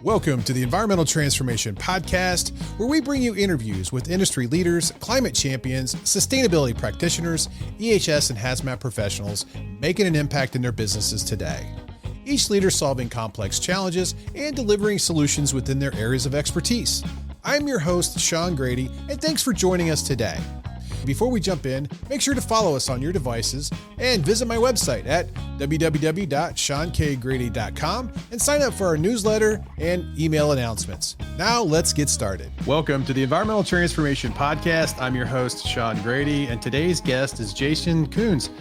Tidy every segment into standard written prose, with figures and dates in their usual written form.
Welcome to the Environmental Transformation Podcast, where we bring you interviews with industry leaders, climate champions, sustainability practitioners, EHS and hazmat professionals making an impact in their businesses today. Each leader solving complex challenges and delivering solutions within their areas of expertise. I'm your host, Sean Grady, and thanks for joining us today. Before we jump in, make sure to follow us on your devices and visit my website at www.seankgrady.com and sign up for our newsletter and email announcements. Now let's get started. Welcome to the Environmental Transformation Podcast. I'm your host, Sean Grady, and today's guest is Jason Kunz.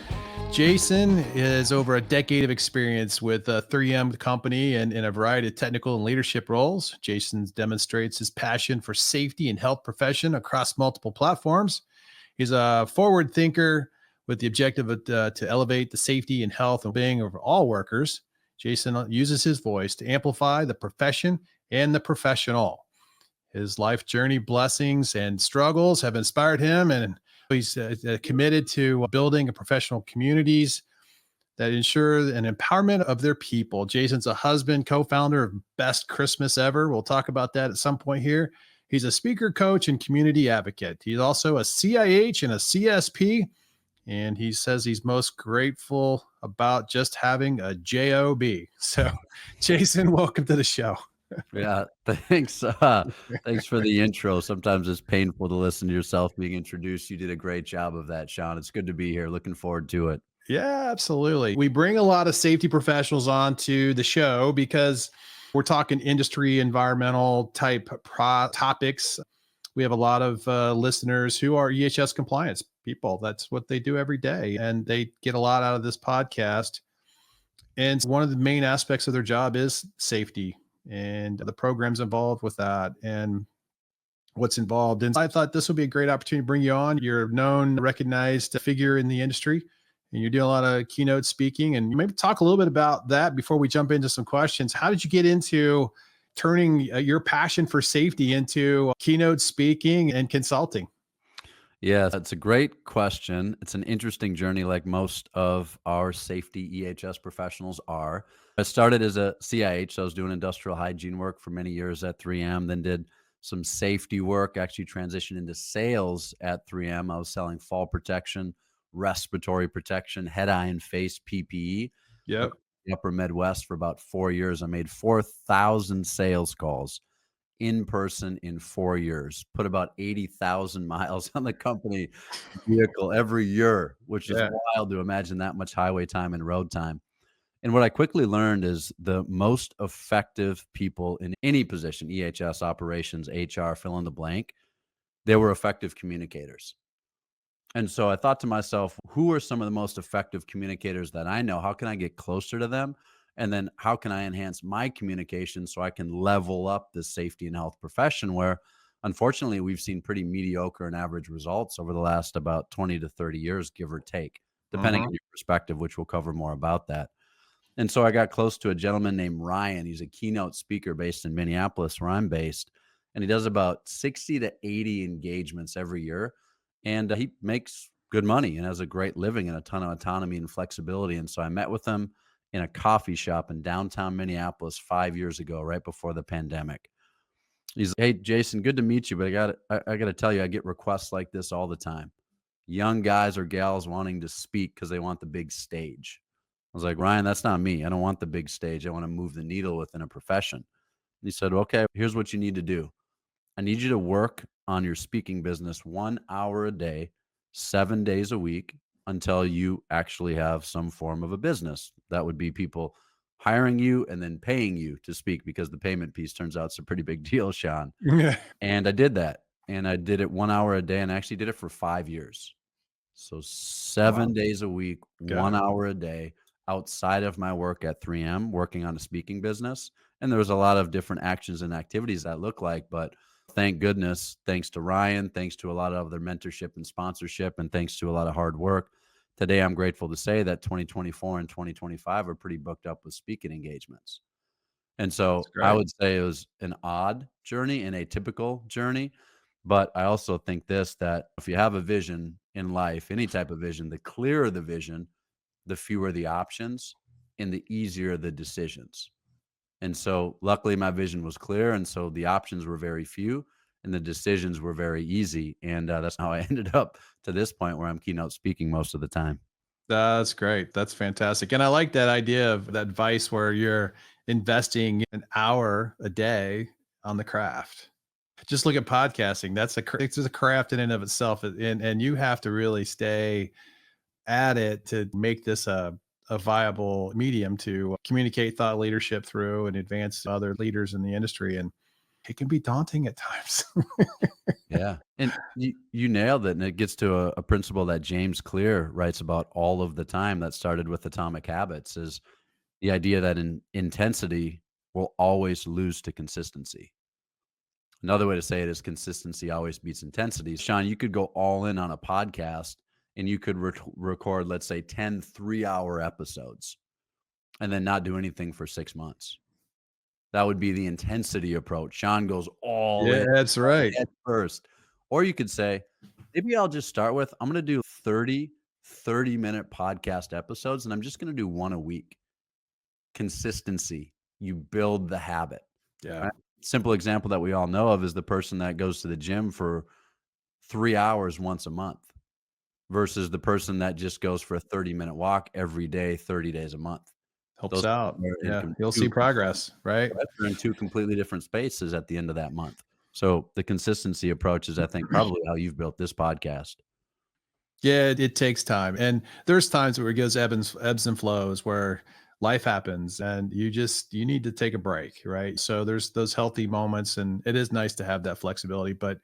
Jason is over a decade of experience with a 3M company and in a variety of technical and leadership roles. Jason demonstrates his passion for safety and health profession across multiple platforms. He's a forward thinker with the objective to elevate the safety and health and well-being of all workers. Jason uses his voice to amplify the profession and the professional. His life journey, blessings, and struggles have inspired him, and he's committed to building professional communities that ensure an empowerment of their people. Jason's a husband, co-founder of Best Christmas Ever. We'll talk about that at some point here. He's a speaker, coach, and community advocate. He's also a CIH and a CSP, and he says he's most grateful about just having a job. So, Jason, welcome to the show. Yeah, thanks. Thanks for the intro. Sometimes it's painful to listen to yourself being introduced. You did a great job of that, Sean. It's good to be here. Looking forward to it. Yeah, absolutely. We bring a lot of safety professionals onto the show because we're talking industry, environmental type topics. We have a lot of listeners who are EHS compliance people. That's what they do every day. And they get a lot out of this podcast. And one of the main aspects of their job is safety and the programs involved with that and what's involved. And I thought this would be a great opportunity to bring you on. You're a known, recognized figure in the industry, and you're doing a lot of keynote speaking, and maybe talk a little bit about that before we jump into some questions. How did you get into turning your passion for safety into keynote speaking and consulting? Yeah, that's a great question. It's an interesting journey, like most of our safety EHS professionals are. I started as a CIH, so I was doing industrial hygiene work for many years at 3M, then did some safety work, actually transitioned into sales at 3M. I was selling fall protection, respiratory protection, head, eye, and face PPE. Yep. The upper Midwest for about 4 years. I made 4,000 sales calls in person in 4 years, put about 80,000 miles on the company vehicle every year, which is wild to imagine that much highway time and road time. And what I quickly learned is the most effective people in any position, EHS, operations, HR, fill in the blank, they were effective communicators. And so I thought to myself, who are some of the most effective communicators that I know? How can I get closer to them? And then how can I enhance my communication so I can level up the safety and health profession where, unfortunately, we've seen pretty mediocre and average results over the last about 20 to 30 years, give or take, depending on your perspective, which we'll cover more about that. And so I got close to a gentleman named Ryan. He's a keynote speaker based in Minneapolis, where I'm based. And he does about 60 to 80 engagements every year. And he makes good money and has a great living and a ton of autonomy and flexibility. And so I met with him in a coffee shop in downtown Minneapolis 5 years ago, right before the pandemic. He's like, "Hey, Jason, good to meet you, but I got to tell you, I get requests like this all the time. Young guys or gals wanting to speak because they want the big stage." I was like, "Ryan, that's not me. I don't want the big stage. I want to move the needle within a profession." And he said, "Okay, here's what you need to do. I need you to work on your speaking business 1 hour a day, 7 days a week until you actually have some form of a business." That would be people hiring you and then paying you to speak, because the payment piece turns out it's a pretty big deal, Sean. Yeah. And I did that. And I did it 1 hour a day, and I actually did it for 5 years. So 7 days a week, 1 hour a day outside of my work at 3M, working on a speaking business. And there was a lot of different actions and activities that look like, but thank goodness, thanks to Ryan, thanks to a lot of other mentorship and sponsorship, and thanks to a lot of hard work, today I'm grateful to say that 2024 and 2025 are pretty booked up with speaking engagements. And so I would say it was an odd journey and a typical journey. But I also think that if you have a vision in life, any type of vision, the clearer the vision, the fewer the options and the easier the decisions. And so luckily my vision was clear. And so the options were very few and the decisions were very easy. And that's how I ended up to this point where I'm keynote speaking most of the time. That's great. That's fantastic. And I like that idea of that advice where you're investing an hour a day on the craft. Just look at podcasting. It's a craft in and of itself. And you have to really stay at it to make this a viable medium to communicate thought leadership through and advance other leaders in the industry. And it can be daunting at times. Yeah. And you nailed it. And it gets to a principle that James Clear writes about all of the time that started with Atomic Habits is the idea that intensity will always lose to consistency. Another way to say it is consistency always beats intensity. Sean, you could go all in on a podcast and you could record, let's say, 10 3-hour episodes and then not do anything for 6 months. That would be the intensity approach. Sean goes all Yeah, in that's right. at first. Or you could say, maybe I'll just start with, I'm going to do 30-minute podcast episodes, and I'm just going to do one a week. Consistency. You build the habit. Yeah. Right? Simple example that we all know of is the person that goes to the gym for 3 hours once a month versus the person that just goes for a 30-minute walk every day, 30 days a month. Helps Those out. are in Yeah. com You'll see 2 progress, right? They're in 2 completely different spaces at the end of that month. So, the consistency approach is, I think, probably how you've built this podcast. Yeah, it takes time. And there's times where it goes ebbs and flows where life happens and you need to take a break, right? So there's those healthy moments and it is nice to have that flexibility. But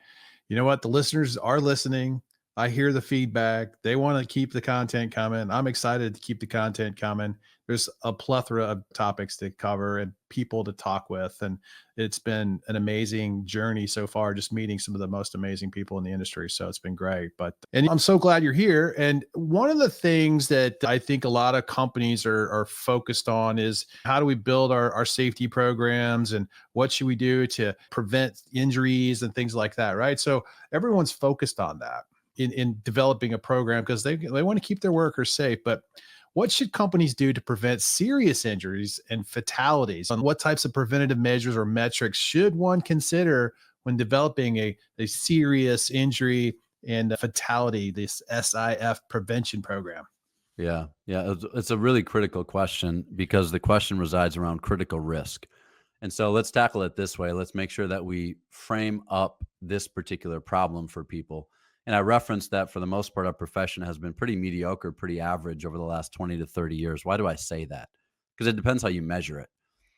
you know what? The listeners are listening. I hear the feedback. They want to keep the content coming. I'm excited to keep the content coming. There's a plethora of topics to cover and people to talk with. And it's been an amazing journey so far, just meeting some of the most amazing people in the industry. So it's been great. And I'm so glad you're here. And one of the things that I think a lot of companies are focused on is how do we build our safety programs and what should we do to prevent injuries and things like that, right? So everyone's focused on that in developing a program because they want to keep their workers safe. But what should companies do to prevent serious injuries and fatalities? And what types of preventative measures or metrics should one consider when developing a serious injury and a fatality, this SIF prevention program? Yeah, yeah, it's a really critical question because the question resides around critical risk. And so let's tackle it this way. Let's make sure that we frame up this particular problem for people. And I referenced that for the most part, our profession has been pretty mediocre, pretty average over the last 20 to 30 years. Why do I say that? Because it depends how you measure it.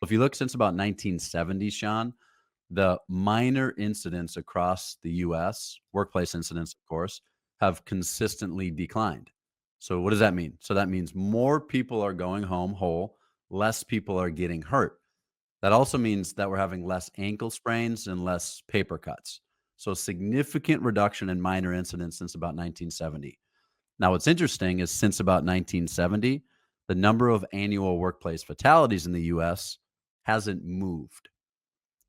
If you look since about 1970, Sean, the minor incidents across the US, workplace incidents, of course, have consistently declined. So, what does that mean? So, that means more people are going home whole, less people are getting hurt. That also means that we're having less ankle sprains and less paper cuts. So, significant reduction in minor incidents since about 1970. Now, what's interesting is since about 1970, the number of annual workplace fatalities in the US hasn't moved.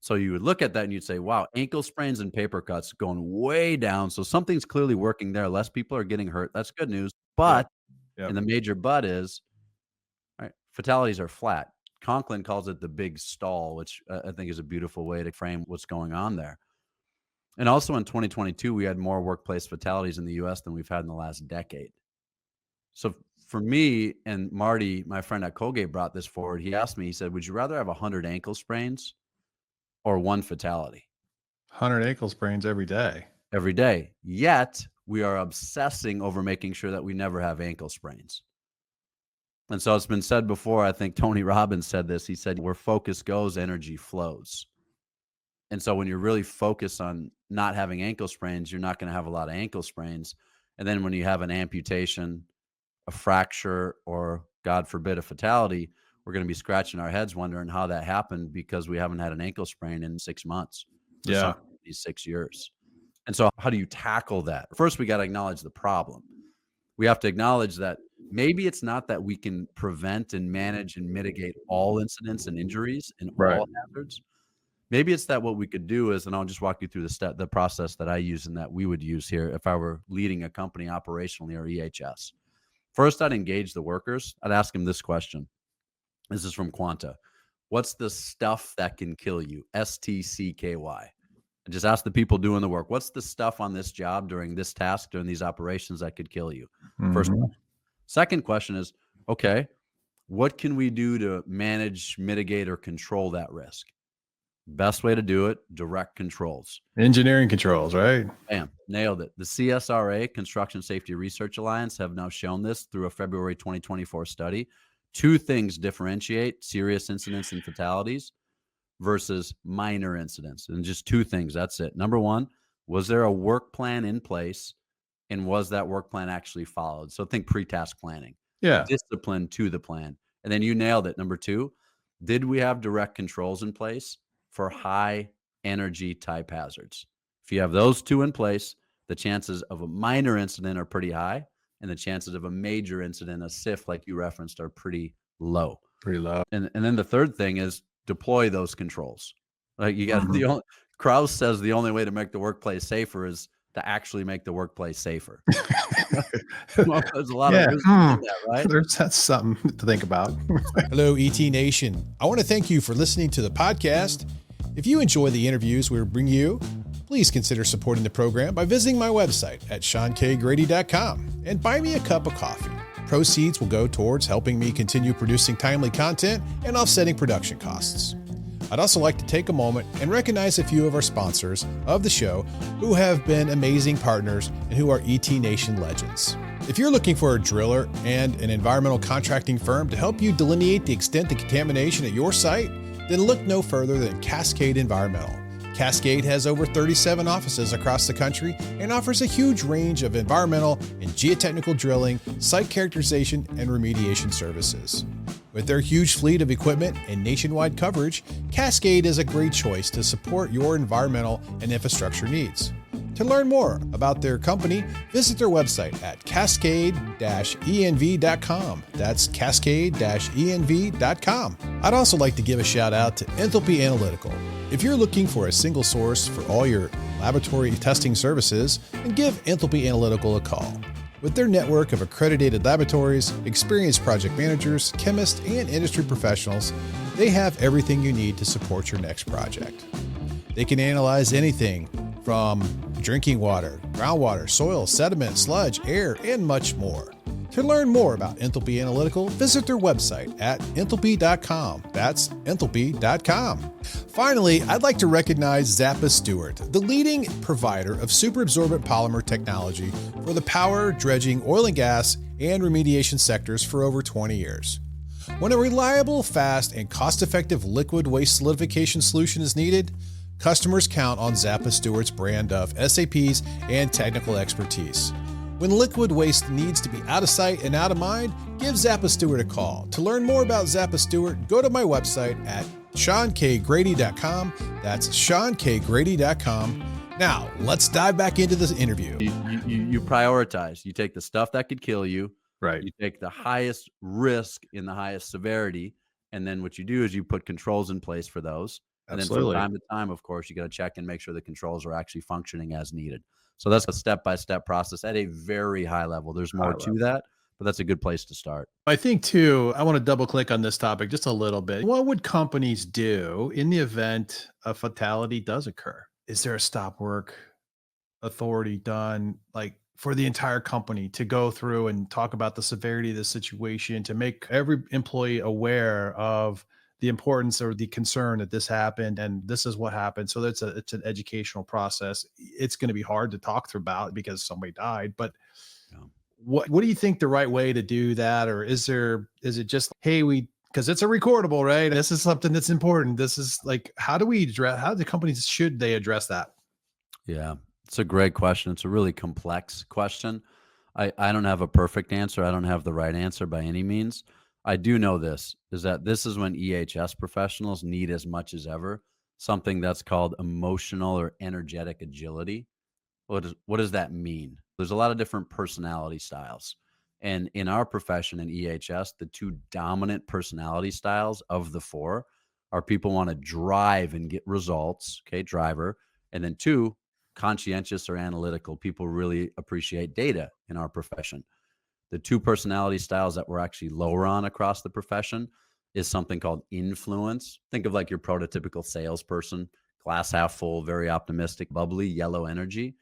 So you would look at that and you'd say, wow, ankle sprains and paper cuts going way down. So something's clearly working there. Less people are getting hurt. That's good news. Yep. But, Yep. and the major but is, right, fatalities are flat. Conklin calls it the big stall, which I think is a beautiful way to frame what's going on there. And also in 2022, we had more workplace fatalities in the US than we've had in the last decade. So for me and Marty, my friend at Colgate brought this forward. He asked me, he said, would you rather have 100 ankle sprains or one fatality? 100 ankle sprains every day. Every day. Yet we are obsessing over making sure that we never have ankle sprains. And so it's been said before, I think Tony Robbins said this. He said, where focus goes, energy flows. And so when you're really focused on not having ankle sprains, you're not going to have a lot of ankle sprains. And then when you have an amputation, a fracture, or God forbid, a fatality, we're going to be scratching our heads wondering how that happened because we haven't had an ankle sprain in 6 months. For Yeah. some of these 6 years. And so how do you tackle that? First, we got to acknowledge the problem. We have to acknowledge that maybe it's not that we can prevent and manage and mitigate all incidents and injuries and Right. all hazards. Maybe it's that what we could do is, and I'll just walk you through the process that I use and that we would use here if I were leading a company operationally or EHS. First, I'd engage the workers. I'd ask them this question. This is from Quanta. What's the stuff that can kill you? STCKY. And just ask the people doing the work, what's the stuff on this job during this task, during these operations that could kill you? First Mhm. question. Second question is, okay, what can we do to manage, mitigate, or control that risk? Best way to do it, direct controls. Engineering controls, right? Bam, nailed it. The CSRA, Construction Safety Research Alliance, have now shown this through a February 2024 study. Two things differentiate serious incidents and fatalities versus minor incidents. And just two things, that's it. Number one, was there a work plan in place, and was that work plan actually followed? So think pre-task planning, Yeah. discipline to the plan. And then you nailed it. Number two, did we have direct controls in place for high energy type hazards? If you have those two in place, the chances of a minor incident are pretty high, and the chances of a major incident, a SIF like you referenced, are pretty low. Pretty low. And then the third thing is deploy those controls. Like you got Mhm. the only Krauss says the only way to make the workplace safer is to actually make the workplace safer. Well, there's a lot of Yeah. wisdom in that, right? That's something to think about. Hello, ET Nation. I want to thank you for listening to the podcast. If you enjoy the interviews we bring you, please consider supporting the program by visiting my website at seankgrady.com and buy me a cup of coffee. Proceeds will go towards helping me continue producing timely content and offsetting production costs. I'd also like to take a moment and recognize a few of our sponsors of the show who have been amazing partners and who are ET Nation legends. If you're looking for a driller and an environmental contracting firm to help you delineate the extent of contamination at your site, then look no further than Cascade Environmental. Cascade has over 37 offices across the country and offers a huge range of environmental and geotechnical drilling, site characterization, and remediation services. With their huge fleet of equipment and nationwide coverage, Cascade is a great choice to support your environmental and infrastructure needs. To learn more about their company, visit their website at cascade-env.com. That's cascade-env.com. I'd also like to give a shout out to Enthalpy Analytical. If you're looking for a single source for all your laboratory testing services, then give Enthalpy Analytical a call. With their network of accredited laboratories, experienced project managers, chemists, and industry professionals, they have everything you need to support your next project. They can analyze anything from drinking water, groundwater, soil, sediment, sludge, air, and much more. To learn more about Enthalpy Analytical, visit their website at enthalpy.com. That's enthalpy.com. Finally, I'd like to recognize Zappa Stewart, the leading provider of superabsorbent polymer technology for the power, dredging, oil and gas, and remediation sectors for over 20 years. When a reliable, fast, and cost-effective liquid waste solidification solution is needed, customers count on Zappa Stewart's brand of SAPs and technical expertise. When liquid waste needs to be out of sight and out of mind, give Zappa Stewart a call. To learn more about Zappa Stewart, go to my website at seankgrady.com. That's seankgrady.com. Now, let's dive back into this interview. You prioritize. You take the stuff that could kill you. Right. You take the highest risk in the highest severity. And then what you do is you put controls in place for those. And Absolutely. then from time to time, of course, you got to check and make sure the controls are actually functioning as needed. So that's a step-by-step process at a very high level. There's more to that, but that's a good place to start. I think, too, I want to double click on this topic just a little bit. What would companies do in the event a fatality does occur? Is there a stop work authority done, like for the entire company to go through and talk about the severity of the situation, to make every employee aware of the importance or the concern that this happened and this is what happened? So it's an educational process. It's going to be hard to talk through about because somebody died, but Yeah. what do you think the right way to do that? Or is it just, hey, because it's a recordable, right? This is something that's important. This is like, how do the companies, should they address that? Yeah, it's a great question. It's a really complex question. I don't have a perfect answer. I don't have the right answer by any means. I do know this is that this is when EHS professionals need as much as ever something that's called emotional or energetic agility. What does that mean? There's a lot of different personality styles. And in our profession in EHS, the two dominant personality styles of the four are people want to drive and get results, okay, driver, and then two, conscientious or analytical. People really appreciate data in our profession. The two personality styles that we're actually lower on across the profession is something called influence. Think of like your prototypical salesperson, glass half full, very optimistic, bubbly, yellow energy.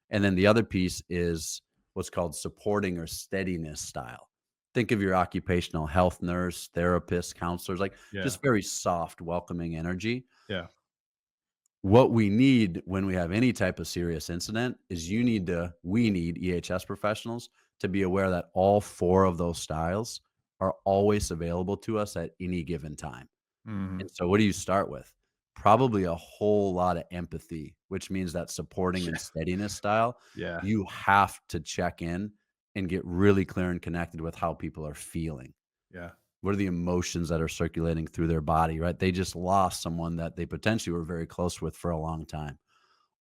And then the other piece is what's called supporting or steadiness style. Think of your occupational health nurse, therapist, counselors, like Yeah. just very soft, welcoming energy. Yeah. What we need when we have any type of serious incident is we need EHS professionals to be aware that all four of those styles are always available to us at any given time. Hmm. And so what do you start with? Probably a whole lot of empathy, which means that supporting and steadiness style, Yeah. you have to check in and get really clear and connected with how people are feeling. Yeah. What are the emotions that are circulating through their body, right? They just lost someone that they potentially were very close with for a long time.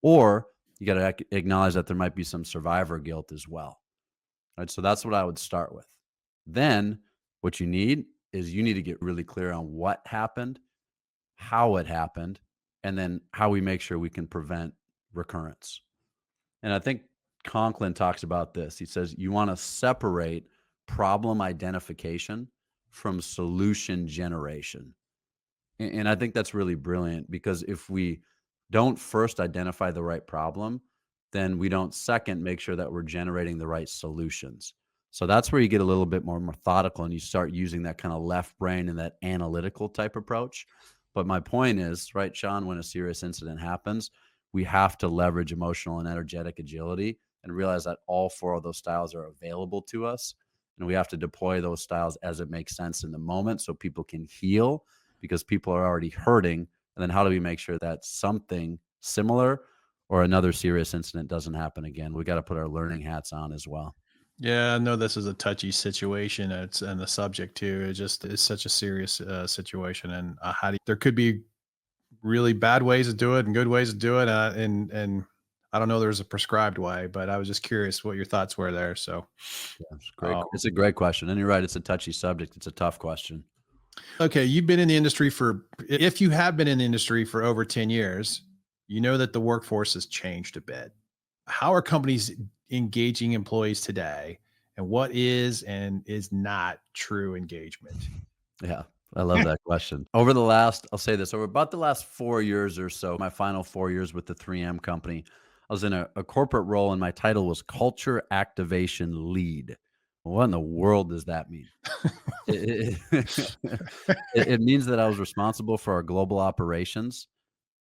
Or you got to acknowledge that there might be some survivor guilt as well, right? So that's what I would start with. Then what you need is you need to get really clear on what happened, how it happened, and then how we make sure we can prevent recurrence. And I think Conklin talks about this. He says you want to separate problem identification from solution generation. And I think that's really brilliant because if we don't first identify the right problem, then we don't second make sure that we're generating the right solutions. So that's where you get a little bit more methodical and you start using that kind of left brain and that analytical type approach. But my point is, right, Sean, when a serious incident happens, we have to leverage emotional and energetic agility and realize that all four of those styles are available to us. And we have to deploy those styles as it makes sense in the moment so people can heal because people are already hurting. And then how do we make sure that something similar or another serious incident doesn't happen again? We got to put our learning hats on as well. Yeah, I know this is a touchy situation. And the subject too. It just is such a serious situation, and there could be really bad ways to do it and good ways to do it, and I don't know there's a prescribed way, but I was just curious what your thoughts were there. So, Yeah, it's great. um, It's a great question. And you're right. It's a touchy subject. It's a tough question. okay, you've been in the industry for if you have been in the industry for over 10 years, you know that the workforce has changed a bit. How are companies engaging employees today, and what is and is not true engagement? Yeah, I love that question. I'll say this, over about the last 4 years or so, my final 4 years with the 3M company, I was in a corporate role and my title was culture activation lead. What in the world does that mean? It it means that I was responsible for our global operations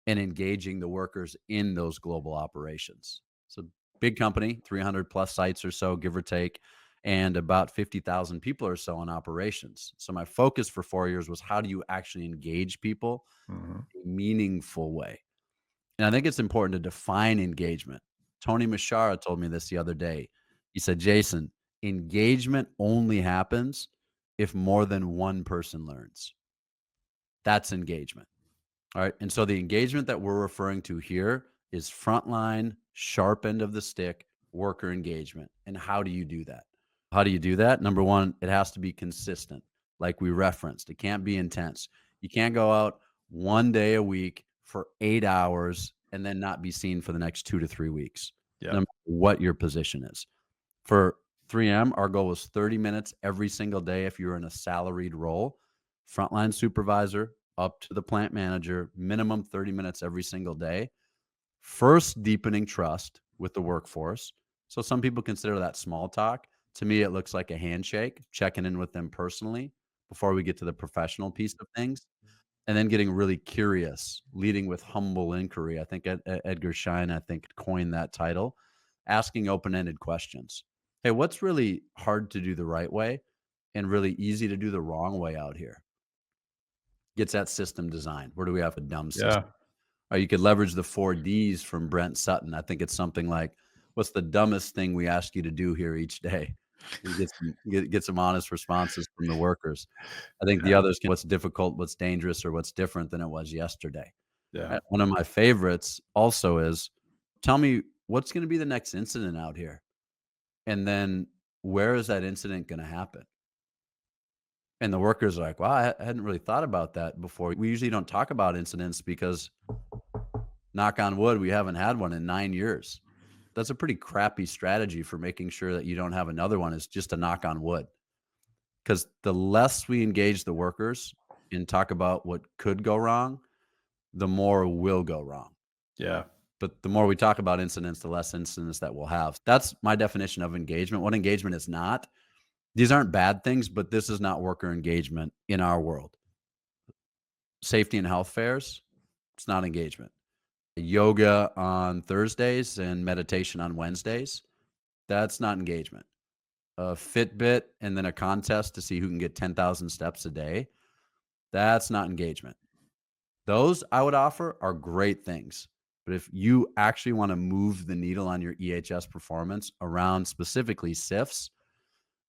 and engaging the workers in those global operations. So big company, 300 plus sites or so, give or take, and about 50,000 people or so in operations. So my focus for 4 years was how do you actually engage people Mhm. in a meaningful way? And I think it's important to define engagement. Tony Mashara told me this the other day. He said, Jason, engagement only happens if more than one person learns. That's engagement. All right. And so the engagement that we're referring to here is frontline, sharp end of the stick, worker engagement. And how do you do that? How do you do that? Number one, it has to be consistent, like we referenced. It can't be intense. You can't go out one day a week for 8 hours and then not be seen for the next 2 to 3 weeks, no Yep. matter what your position is. For 3M, our goal was 30 minutes every single day if you're in a salaried role, frontline supervisor up to the plant manager, minimum 30 minutes every single day. First, deepening trust with the workforce. So some people consider that small talk. To me, it looks like a handshake, checking in with them personally before we get to the professional piece of things. And then getting really curious, leading with humble inquiry. I think Edgar Schein, I think, coined that title, asking open-ended questions. Hey, what's really hard to do the right way and really easy to do the wrong way out here? Gets that system design. Where do we have a dumb Yeah. system? Or you could leverage the 4 Ds from Brent Sutton. I think it's something like, what's the dumbest thing we ask you to do here each day? And get some honest responses from the workers. I think the Yeah. others can, what's difficult, what's dangerous, or what's different than it was yesterday. Yeah. One of my favorites also is, tell me what's going to be the next incident out here, and then where is that incident going to happen? And the workers are like, "Wow, I hadn't really thought about that before." We usually don't talk about incidents because, knock on wood, we haven't had one in 9 years. That's a pretty crappy strategy for making sure that you don't have another one. Is just a knock on wood. Because the less we engage the workers and talk about what could go wrong, the more will go wrong. Yeah. But the more we talk about incidents, the less incidents that we'll have. That's my definition of engagement. What engagement is not. These aren't bad things, but this is not worker engagement in our world. Safety and health fairs, it's not engagement. Yoga on Thursdays and meditation on Wednesdays, that's not engagement. A Fitbit and then a contest to see who can get 10,000 steps a day, that's not engagement. Those I would offer are great things. But if you actually want to move the needle on your EHS performance around specifically SIFs,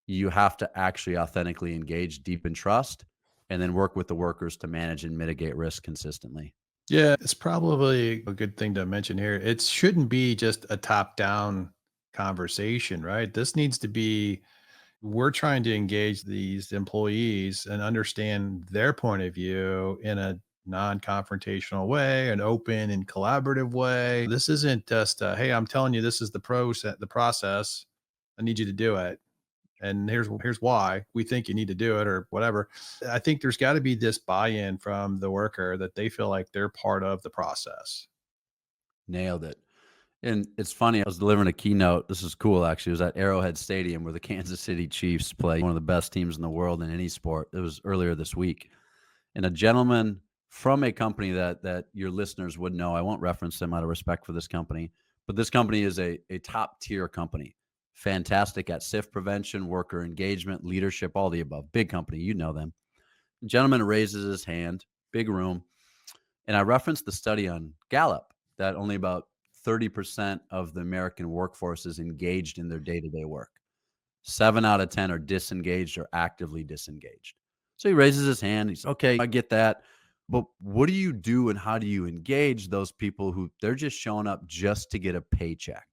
you have to actually authentically engage, deepen trust, and then work with the workers to manage and mitigate risk consistently. Yeah, it's probably a good thing to mention here. It shouldn't be just a top-down conversation, right? This needs to be we're trying to engage these employees and understand their point of view in a non-confrontational way, an open and collaborative way. This isn't just, hey, I'm telling you, this is the process. I need you to do it. And here's why we think you need to do it or whatever. I think there's got to be this buy-in from the worker that they feel like they're part of the process. Nailed it. And it's funny, I was delivering a keynote. This is cool, actually. It was at Arrowhead Stadium where the Kansas City Chiefs play, one of the best teams in the world in any sport. It was earlier this week. And a gentleman from a company that your listeners would know, I won't reference them out of respect for this company, but this company is a top tier company. Fantastic at SIF prevention, worker engagement, leadership, all the above. Big company, you know them. The gentleman raises his hand, big room. And I referenced the study on Gallup that only about 30% of the American workforce is engaged in their day-to-day work. 7 out of 10 are disengaged or actively disengaged. So he raises his hand. He's okay, I get that. But what do you do and how do you engage those people who they're just showing up just to get a paycheck?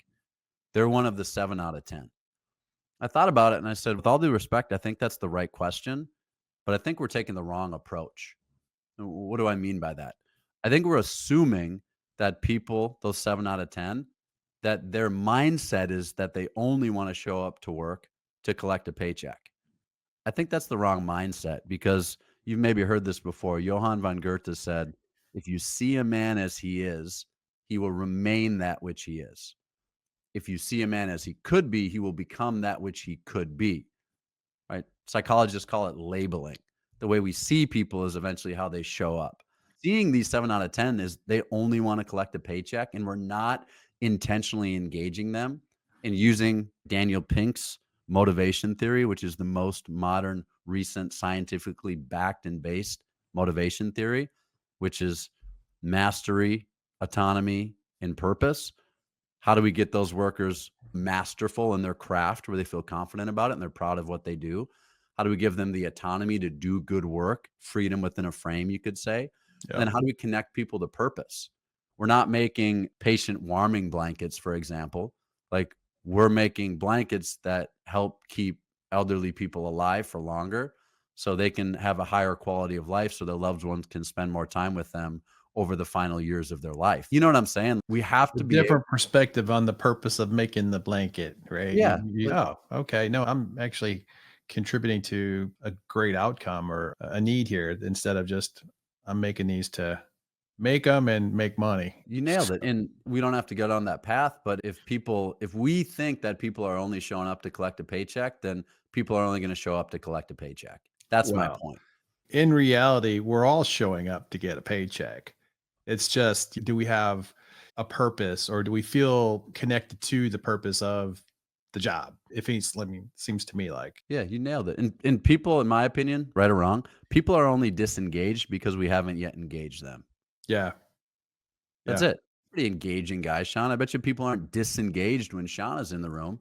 They're one of the 7 out of 10. I thought about it and I said, with all due respect, I think that's the right question, but I think we're taking the wrong approach. What do I mean by that? I think we're assuming that people, those 7 out of 10, that their mindset is that they only want to show up to work to collect a paycheck. I think that's the wrong mindset because you've maybe heard this before. Johann von Goethe said, if you see a man as he is, he will remain that which he is. If you see a man as he could be, he will become that which he could be. Right? Psychologists call it labeling. The way we see people is eventually how they show up. Seeing these 7 out of 10 is they only want to collect a paycheck, and we're not intentionally engaging them and using Daniel Pink's motivation theory, which is the most modern, recent, scientifically backed and based motivation theory, which is mastery, autonomy, and purpose. How do we get those workers masterful in their craft where they feel confident about it and they're proud of what they do? How do we give them the autonomy to do good work, freedom within a frame, you could say? And then how do we connect people to purpose? We're not making patient warming blankets, for example. Like we're making blankets that help keep elderly people alive for longer so they can have a higher quality of life so their loved ones can spend more time with them over the final years of their life. You know what I'm saying? We have to be Different perspective on the purpose of making the blanket, right? Yeah. Oh, okay. No, I'm actually contributing to a great outcome or a need here instead of just I'm making these to make them and make money. You nailed it. And we don't have to go down that path. But if we think that people are only showing up to collect a paycheck, then people are only going to show up to collect a paycheck. That's my Wow. point. In reality, we're all showing up to get a paycheck. It's just, do we have a purpose or do we feel connected to the purpose of the job? If it's, I mean, seems to me like, Yeah, you nailed it. And people, in my opinion, right or wrong, people are only disengaged because we haven't yet engaged them. yeah, That's yeah, it. Pretty engaging guy, Sean. I bet you people aren't disengaged when Sean is in the room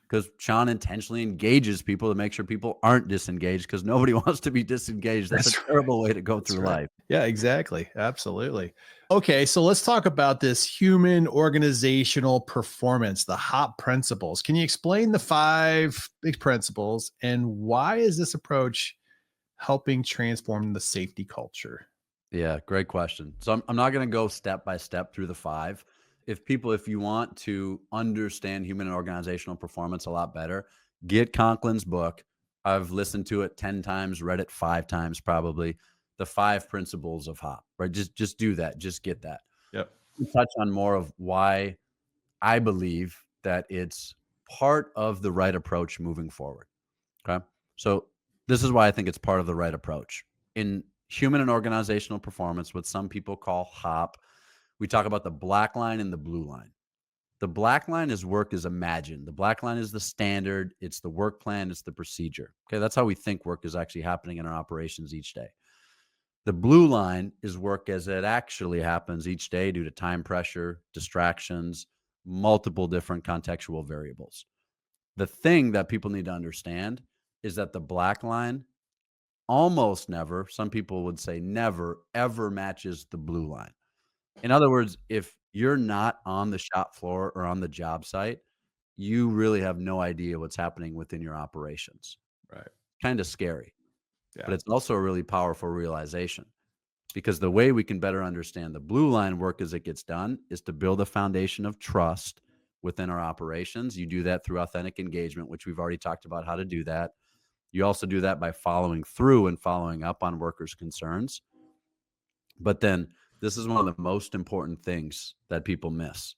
because Sean intentionally engages people to make sure people aren't disengaged because nobody wants to be disengaged. That's That's a terrible way to go that's through right. life. Yeah, exactly. Absolutely. Okay, so let's talk about this human organizational performance, the HOP principles. Can you explain the 5 big principles and why is this approach helping transform the safety culture? Yeah, great question. So I'm not going to go step by step through the 5. If you want to understand human and organizational performance a lot better, get Conklin's book. I've listened to it 10 times, read it 5 times probably. the 5 principles of HOP, right? Just do that. Just get that. Yep. We'll touch on more of why I believe that it's part of the right approach moving forward. Okay. So this is why I think it's part of the right approach. In human and organizational performance, what some people call HOP, we talk about the black line and the blue line. The black line is work is imagined. The black line is the standard. It's the work plan. It's the procedure. Okay. That's how we think work is actually happening in our operations each day. The blue line is work as it actually happens each day due to time pressure, distractions, multiple different contextual variables. The thing that people need to understand is that the black line almost never, some people would say never, ever matches the blue line. In other words, if you're not on the shop floor or on the job site, you really have no idea what's happening within your operations. Right. Kind of scary, Yeah. but it's also a really powerful realization. Because the way we can better understand the blue line work as it gets done is to build a foundation of trust within our operations. You do that through authentic engagement, which we've already talked about how to do that. You also do that by following through and following up on workers' concerns. But then this is one of the most important things that people miss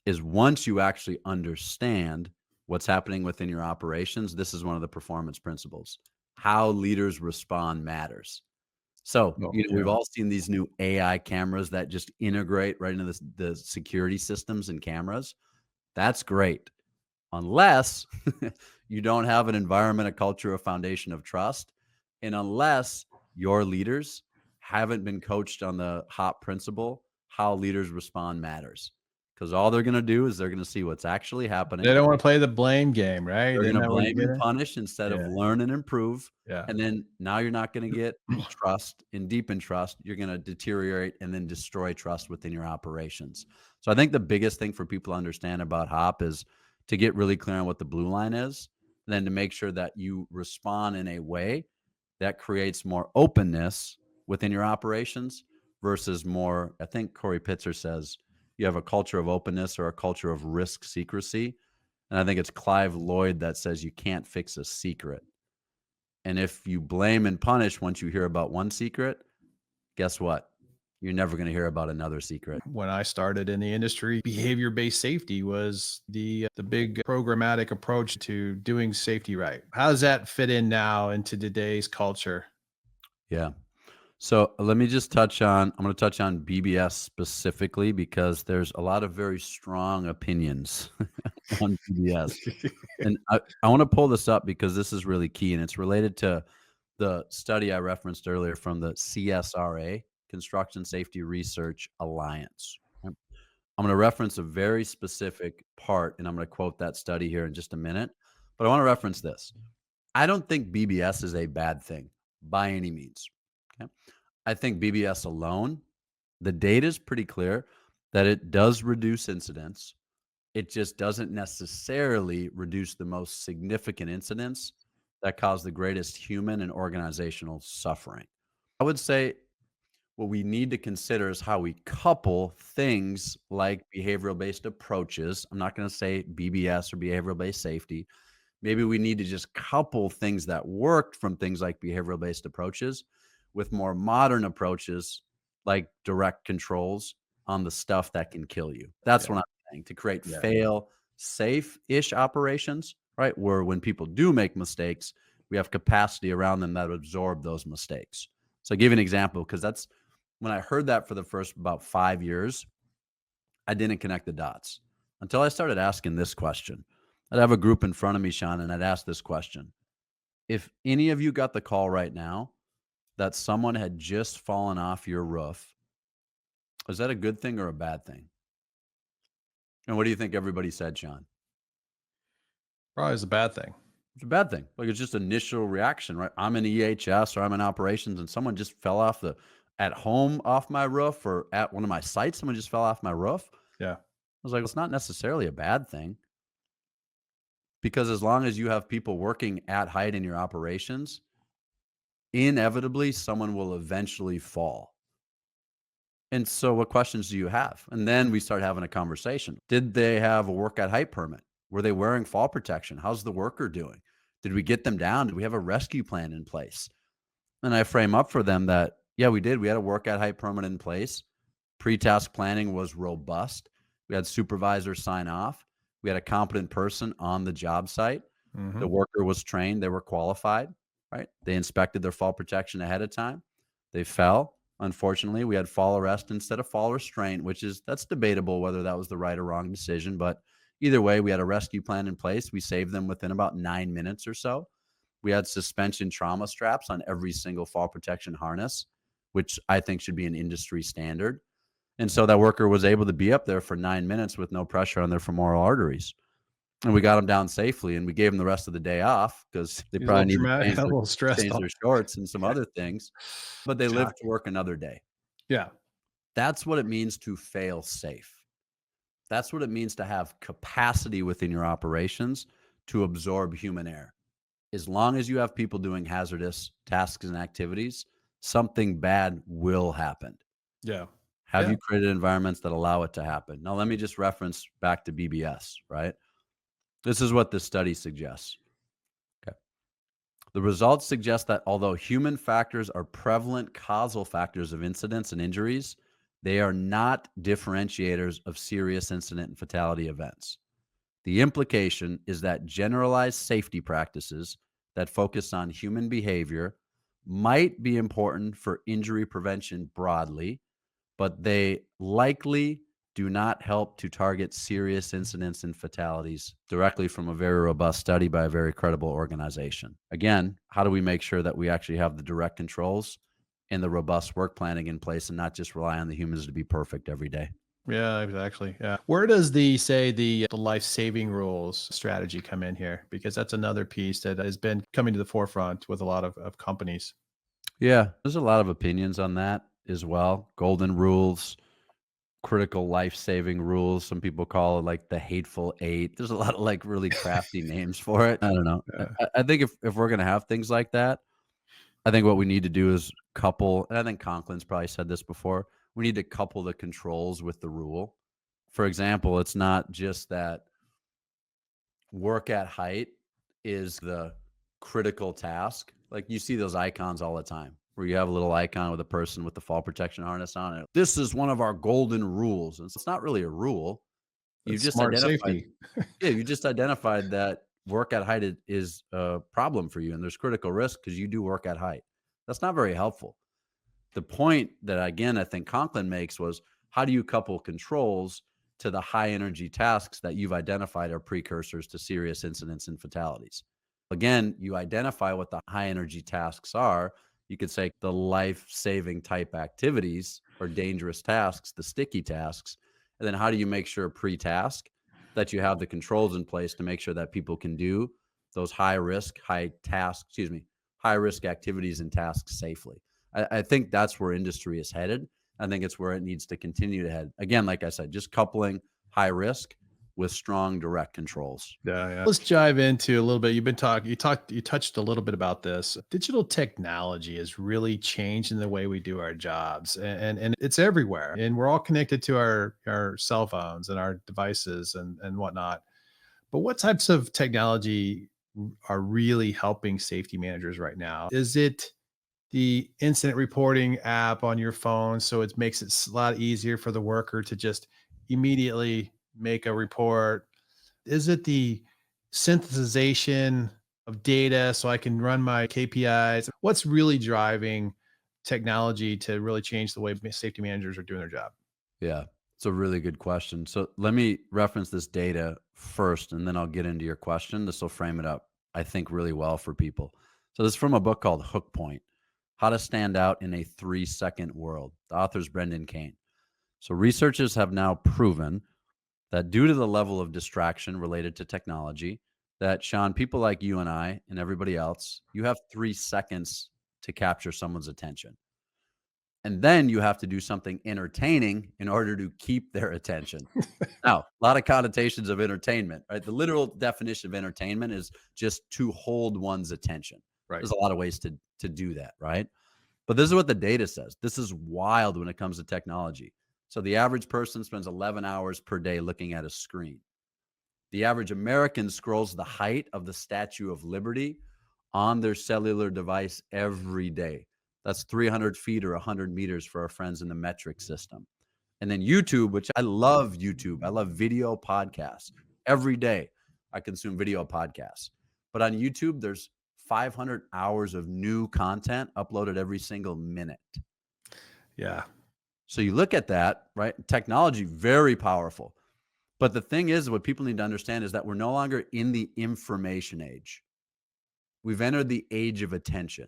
is once you actually understand what's happening within your operations, this is one of the performance principles. How leaders respond matters. So, we've all seen these new AI cameras that just integrate right into the security systems and cameras. That's great. Unless you don't have an environment, a culture, a foundation of trust. And unless your leaders haven't been coached on the HOP principle, how leaders respond matters. Because all they're going to do is they're going to see what's actually happening. They don't want to play the blame game, right? They're going to blame and punish instead of learn and improve. Yeah. And then now you're not going to get trust and deepen trust. You're going to deteriorate and then destroy trust within your operations. So I think the biggest thing for people to understand about HOP is to get really clear on what the blue line is, and then to make sure that you respond in a way that creates more openness within your operations versus more, I think Corey Pitzer says, you have a culture of openness or a culture of risk secrecy. And I think it's Clive Lloyd that says you can't fix a secret. And if you blame and punish once you hear about one secret, guess what? You're never going to hear about another secret. When I started in the industry, behavior-based safety was the big programmatic approach to doing safety right. How does that fit in now into today's culture? Yeah. So let me just I'm going to touch on BBS specifically because there's a lot of very strong opinions on BBS. And I want to pull this up because this is really key, and it's related to the study I referenced earlier from the CSRA, Construction Safety Research Alliance. I'm going to reference a very specific part, and I'm going to quote that study here in just a minute. But I want to reference this. I don't think BBS is a bad thing by any means. Okay? I think BBS alone, the data is pretty clear that it does reduce incidents. It just doesn't necessarily reduce the most significant incidents that cause the greatest human and organizational suffering. I would say what we need to consider is how we couple things like behavioral-based approaches. I'm not going to say BBS or behavioral-based safety. Maybe we need to just couple things that worked from things like behavioral-based approaches with more modern approaches like direct controls on the stuff that can kill you. That's what I'm saying, to create fail safe-ish operations, right? Where when people do make mistakes, we have capacity around them that absorb those mistakes. So I'll give you an example, because that's when I heard that for the first about 5 years, I didn't connect the dots until I started asking this question. I'd have a group in front of me, Sean, and I'd ask this question. If any of you got the call right now that someone had just fallen off your roof, is that a good thing or a bad thing? And what do you think everybody said, Sean? Probably is a bad thing. It's a bad thing. Like, it's just initial reaction, right? I'm in EHS or I'm in operations and someone just fell off at home off my roof, or at one of my sites, someone just fell off my roof. Yeah. I was like, it's not necessarily a bad thing, because as long as you have people working at height in your operations, inevitably someone will eventually fall. And so what questions do you have? And then we start having a conversation. Did they have a work at height permit? Were they wearing fall protection? How's the worker doing? Did we get them down? Did we have a rescue plan in place? And I frame up for them that Yeah, we did. We had a work at height permit in place. Pre-task planning was robust. We had supervisors sign off. We had a competent person on the job site. Mm-hmm. The worker was trained. They were qualified, right? They inspected their fall protection ahead of time. They fell. Unfortunately, we had fall arrest instead of fall restraint, that's debatable whether that was the right or wrong decision. But either way, we had a rescue plan in place. We saved them within about 9 minutes or so. We had suspension trauma straps on every single fall protection harness, which I think should be an industry standard. And so that worker was able to be up there for 9 minutes with no pressure on their femoral arteries. And we got them down safely, and we gave them the rest of the day off because they He's a probably little need to dramatic, a little stressed change out. their shorts and some other things, but they lived Shocking. to work another day. Yeah. That's what it means to fail safe. That's what it means to have capacity within your operations to absorb human error. As long as you have people doing hazardous tasks and activities, something bad will happen. Yeah. Have Yeah. you created environments that allow it to happen? Now, let me just reference back to BBS, right? This is what this study suggests. Okay. The results suggest that although human factors are prevalent causal factors of incidents and injuries, they are not differentiators of serious incident and fatality events. The implication is that generalized safety practices that focus on human behavior might be important for injury prevention broadly, but they likely do not help to target serious incidents and fatalities directly from a very robust study by a very credible organization. Again, how do we make sure that we actually have the direct controls and the robust work planning in place and not just rely on the humans to be perfect every day? Yeah, exactly. Yeah. Where does the life-saving rules strategy come in here? Because that's another piece that has been coming to the forefront with a lot of companies. Yeah, there's a lot of opinions on that as well. Golden rules, critical life-saving rules. Some people call it like the hateful eight. There's a lot of like really crafty names for it. I don't know. Yeah. I think if we're gonna have things like that, I think what we need to do is couple, and I think Conklin's probably said this before, we need to couple the controls with the rule. For example, it's not just that work at height is the critical task. Like you see those icons all the time where you have a little icon with a person with the fall protection harness on it. This is one of our golden rules. And it's not really a rule. You That's just smart identified, safety. yeah, you just identified that work at height is a problem for you and there's critical risk because you do work at height. That's not very helpful. The point that again I think Conklin makes was how do you couple controls to the high energy tasks that you've identified are precursors to serious incidents and fatalities? Again, you identify what the high energy tasks are. You could say the life saving type activities or dangerous tasks, the sticky tasks. And then how do you make sure pre task that you have the controls in place to make sure that people can do those high risk, high risk activities and tasks safely? I think that's where industry is headed. I think it's where it needs to continue to head. Again, like I said, just coupling high risk with strong direct controls. Yeah, yeah. Let's dive into a little bit. You touched a little bit about this. Digital technology has really changed in the way we do our jobs, and it's everywhere. And we're all connected to our cell phones and our devices and whatnot. But what types of technology are really helping safety managers right now? Is it the incident reporting app on your phone so it makes it a lot easier for the worker to just immediately make a report? Is it the synthesization of data so I can run my KPIs? What's really driving technology to really change the way safety managers are doing their job? Yeah, it's a really good question. So let me reference this data first, and then I'll get into your question. This will frame it up, I think, really well for people. So this is from a book called Hook Point: How to Stand Out in a 3-Second World. The author is Brendan Kane. So researchers have now proven that due to the level of distraction related to technology, that Sean, people like you and I and everybody else, you have 3 seconds to capture someone's attention. And then you have to do something entertaining in order to keep their attention. Now, a lot of connotations of entertainment, right? The literal definition of entertainment is just to hold one's attention. Right. There's a lot of ways to do that, right? But this is what the data says. This is wild when it comes to technology. So the average person spends 11 hours per day looking at a screen. The average American scrolls the height of the Statue of Liberty on their cellular device every day. That's 300 feet or 100 meters for our friends in the metric system. And then YouTube, which I love YouTube. I love video podcasts. Every day I consume video podcasts. But on YouTube, there's 500 hours of new content uploaded every single minute. Yeah. So you look at that, right? Technology, very powerful. But the thing is, what people need to understand is that we're no longer in the information age. We've entered the age of attention.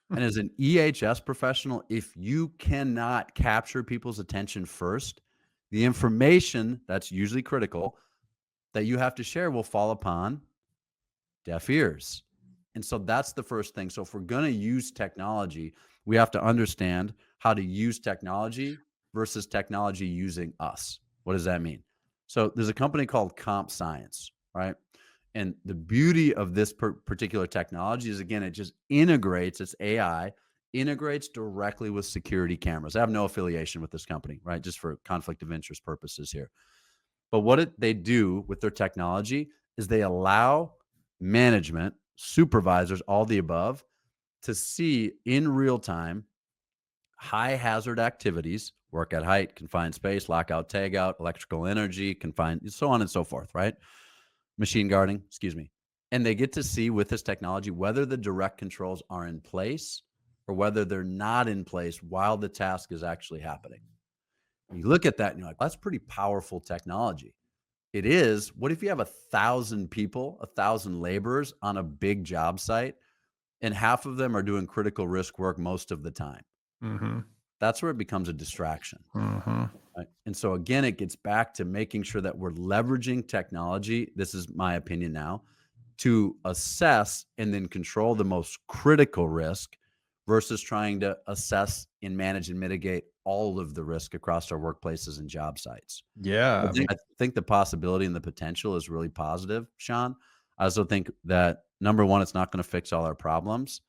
And as an EHS professional, if you cannot capture people's attention first, the information that's usually critical that you have to share will fall upon deaf ears. And so that's the first thing. So if we're going to use technology, we have to understand how to use technology versus technology using us. What does that mean? So there's a company called Comp Science, right? And the beauty of this particular technology is, again, it just integrates, it's AI, integrates directly with security cameras. I have no affiliation with this company, right? Just for conflict of interest purposes here. But what they do with their technology is they allow management, supervisors, all the above, to see in real time high hazard activities, work at height, confined space, lockout, tagout, electrical energy, confined, so on and so forth, right? Machine guarding, excuse me. And they get to see with this technology whether the direct controls are in place or whether they're not in place while the task is actually happening. You look at that and you're like, that's pretty powerful technology. It is. What if you have 1,000 people, 1,000 laborers on a big job site, and half of them are doing critical risk work most of the time? Mm-hmm. That's where it becomes a distraction. Mm-hmm. Right? And so again, it gets back to making sure that we're leveraging technology. This is my opinion now, to assess and then control the most critical risk versus trying to assess and manage and mitigate all of the risk across our workplaces and job sites. Yeah. I think the possibility and the potential is really positive, Sean. I also think that number one, it's not going to fix all our problems.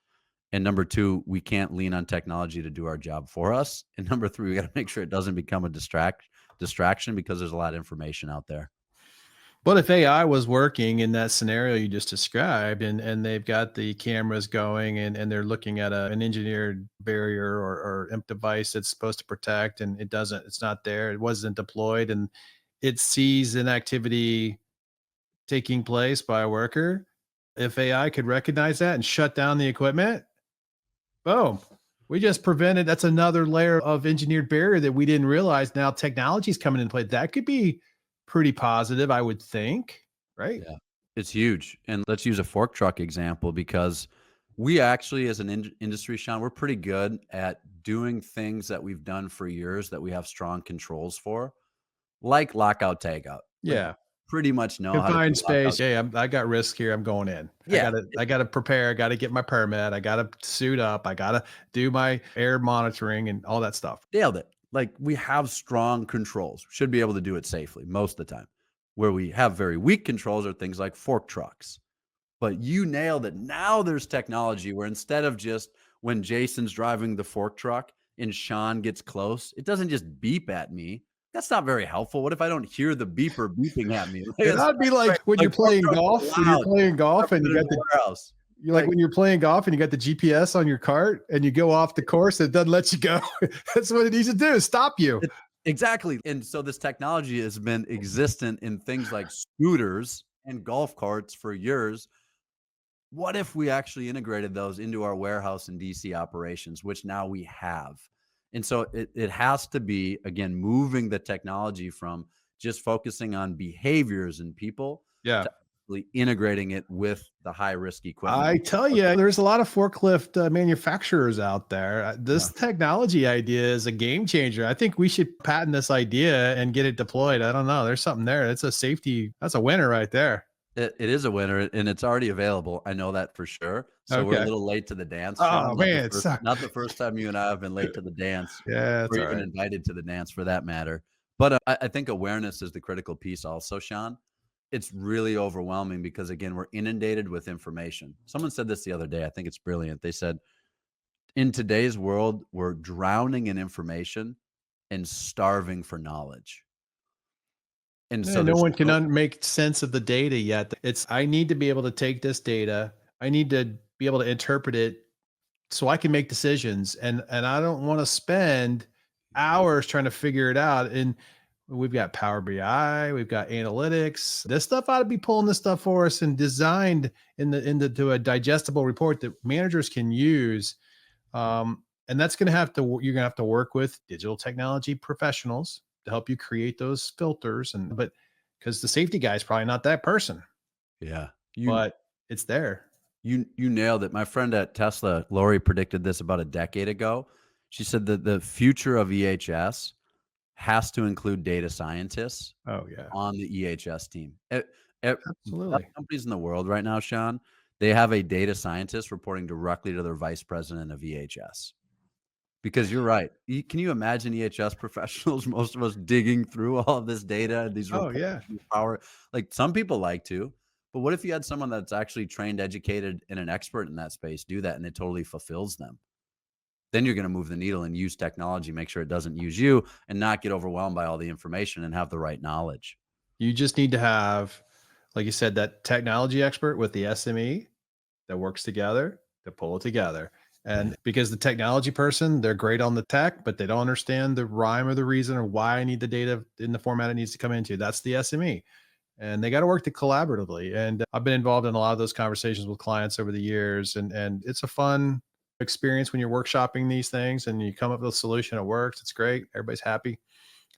And number two, we can't lean on technology to do our job for us. And number three, we got to make sure it doesn't become a distraction because there's a lot of information out there. But if AI was working in that scenario you just described, and they've got the cameras going, and they're looking at an engineered barrier or imp device that's supposed to protect, and it's not there, it wasn't deployed, and it sees an activity taking place by a worker, if AI could recognize that and shut down the equipment, boom. We just prevented, that's another layer of engineered barrier that we didn't realize. Now technology's coming into play. That could be pretty positive, I would think, right? Yeah, it's huge. And let's use a fork truck example because we actually, as an industry, Sean, we're pretty good at doing things that we've done for years that we have strong controls for, like lockout, tagout. Like, Yeah. pretty much know how to Confined do lockout. space. Yeah, I got risk here. I'm going in. Yeah, I gotta prepare. I gotta get my permit. I gotta suit up. I gotta do my air monitoring and all that stuff. nailed it. Like, we have strong controls. Should be able to do it safely most of the time. Where we have very weak controls are things like fork trucks. But you nailed it. Now there's technology where instead of just when Jason's driving the fork truck and Sean gets close, it doesn't just beep at me. That's not very helpful. What if I don't hear the beeper beeping at me? Yeah, that'd be like when you're fork playing trucks are golf. When you're loud. playing golf and you got In the the warehouse. you're like when you're playing golf and you got the GPS on your cart and you go off the course, it doesn't let you go. That's what it needs to do, stop you. Exactly. And so this technology has been existent in things like scooters and golf carts for years. What if we actually integrated those into our warehouse and DC operations, which now we have? And so it has to be, again, moving the technology from just focusing on behaviors and people Yeah. to actually integrating it with the high risk equipment. I tell you, there's a lot of forklift manufacturers out there. This technology idea is a game changer. I think we should patent this idea and get it deployed. I don't know. There's something there. It's a safety. That's a winner right there. It is a winner, and it's already available. I know that for sure. So we're a Okay. little late to the dance. Oh, Sean. man, Not the first time you and I have been late to the dance, yeah, that's or all even right. invited to the dance for that matter. But I think awareness is the critical piece also, Sean. It's really overwhelming because, again, we're inundated with information. Someone said this the other day. I think it's brilliant. They said, in today's world, we're drowning in information and starving for knowledge. And Yeah, so no there's one can make sense of the data yet. I need to be able to take this data. I need to be able to interpret it so I can make decisions, and I don't want to spend hours trying to figure it out. And we've got Power BI, we've got analytics. This stuff ought to be pulling this stuff for us and designed to a digestible report that managers can use. And that's going to have to you're going to have to work with digital technology professionals to help you create those filters. And but because the safety guy is probably not that person, Yeah. You but it's there. you nailed it. My friend at Tesla, Lori, predicted this about a decade ago. She said that the future of EHS has to include data scientists Oh yeah, on the EHS team. Best absolutely. companies in the world right now, Sean, they have a data scientist reporting directly to their vice president of EHS. Because you're right. Can you imagine EHS professionals, most of us digging through all of this data and these Oh reports, yeah. these power, like some people like to, but what if you had someone that's actually trained, educated, and an expert in that space do that and it totally fulfills them? Then you're going to move the needle and use technology, make sure it doesn't use you and not get overwhelmed by all the information and have the right knowledge. You just need to have, like you said, that technology expert with the SME that works together to pull it together. Yeah. And because the technology person, they're great on the tech, but they don't understand the rhyme or the reason or why I need the data in the format it needs to come into. That's the SME. And they got to work to collaboratively. And I've been involved in a lot of those conversations with clients over the years. And it's a fun experience when you're workshopping these things and you come up with a solution. It works. It's great. Everybody's happy.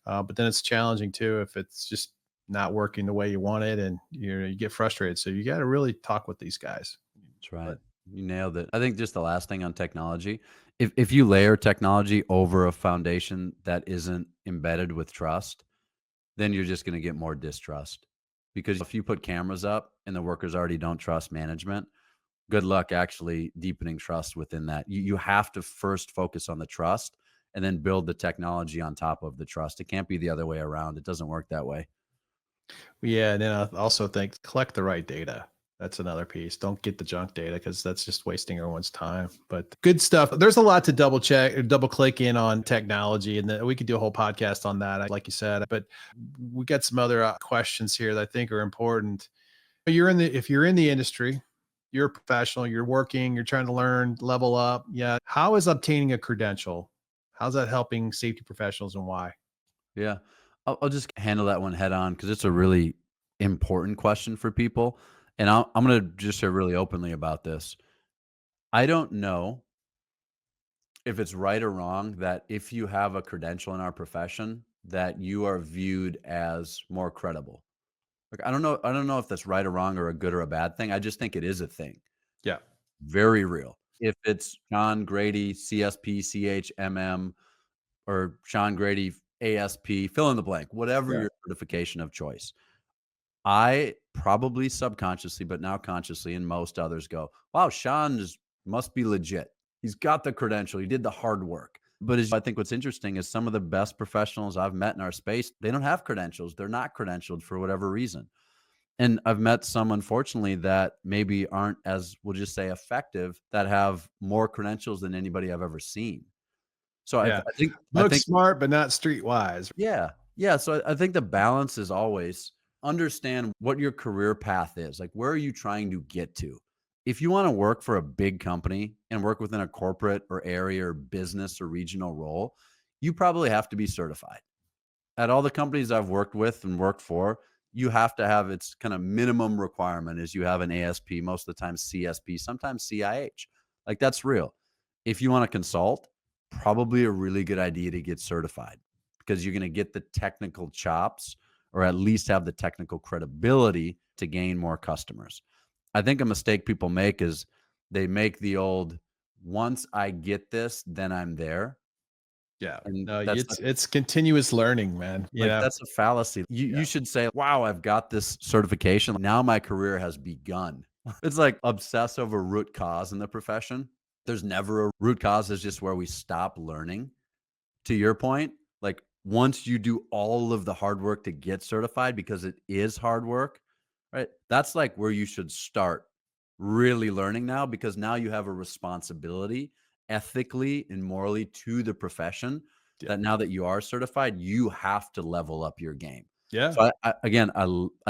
But then it's challenging too if it's just not working the way you want it, and you get frustrated. So you got to really talk with these guys. That's right. But You nailed it. I think just the last thing on technology, if you layer technology over a foundation that isn't embedded with trust, then you're just going to get more distrust. Because if you put cameras up and the workers already don't trust management, good luck actually deepening trust within that. You have to first focus on the trust and then build the technology on top of the trust. It can't be the other way around. It doesn't work that way. yeah, and then I also think collect the right data. That's another piece. Don't get the junk data because that's just wasting everyone's time. But good stuff. There's a lot to double check or double click in on technology, and then we could do a whole podcast on that, like you said. But we got some other questions here that I think are important. If you're in the industry, you're a professional, you're working, you're trying to learn, level up. Yeah. How is obtaining a credential? How's that helping safety professionals and why? Yeah. I'll just handle that one head on because it's a really important question for people. And I'm going to just share really openly about this. I don't know if it's right or wrong that if you have a credential in our profession, that you are viewed as more credible. Like, I don't know if that's right or wrong or a good or a bad thing. I just think it is a thing. Yeah. Very real. If it's John Grady, CSP, CHMM, or Sean Grady, ASP, fill in the blank, whatever Yeah. your certification of choice. I probably subconsciously, but now consciously, and most others go, wow, must be legit. He's got the credential. He did the hard work. But I think what's interesting is some of the best professionals I've met in our space, they don't have credentials. They're not credentialed for whatever reason. And I've met some, unfortunately, that maybe aren't as, we'll just say, effective, that have more credentials than anybody I've ever seen. So Yeah. I Book think smart, but not streetwise. yeah. Yeah. So I think the balance is always understand what your career path is. Like, where are you trying to get to? If you want to work for a big company and work within a corporate or area or business or regional role, you probably have to be certified. At all the companies I've worked with and worked for, you have to have its kind of minimum requirement is you have an ASP, most of the time CSP, sometimes CIH. Like, that's real. If you want to consult, probably a really good idea to get certified because you're going to get the technical chops or at least have the technical credibility to gain more customers. I think a mistake people make is they make the old once I get this, then I'm there. Yeah. And No, that's it's continuous learning, man. like, that's a fallacy. You Yeah. should say, "Wow, I've got this certification. Now my career has begun." It's like obsess over root cause in the profession. There's never a root cause is just where we stop learning. To your point, like, once you do all of the hard work to get certified because it is hard work, right? That's, like, where you should start really learning now because now you have a responsibility ethically and morally to the profession Yeah. that now that you are certified, you have to level up your game. Yeah. So I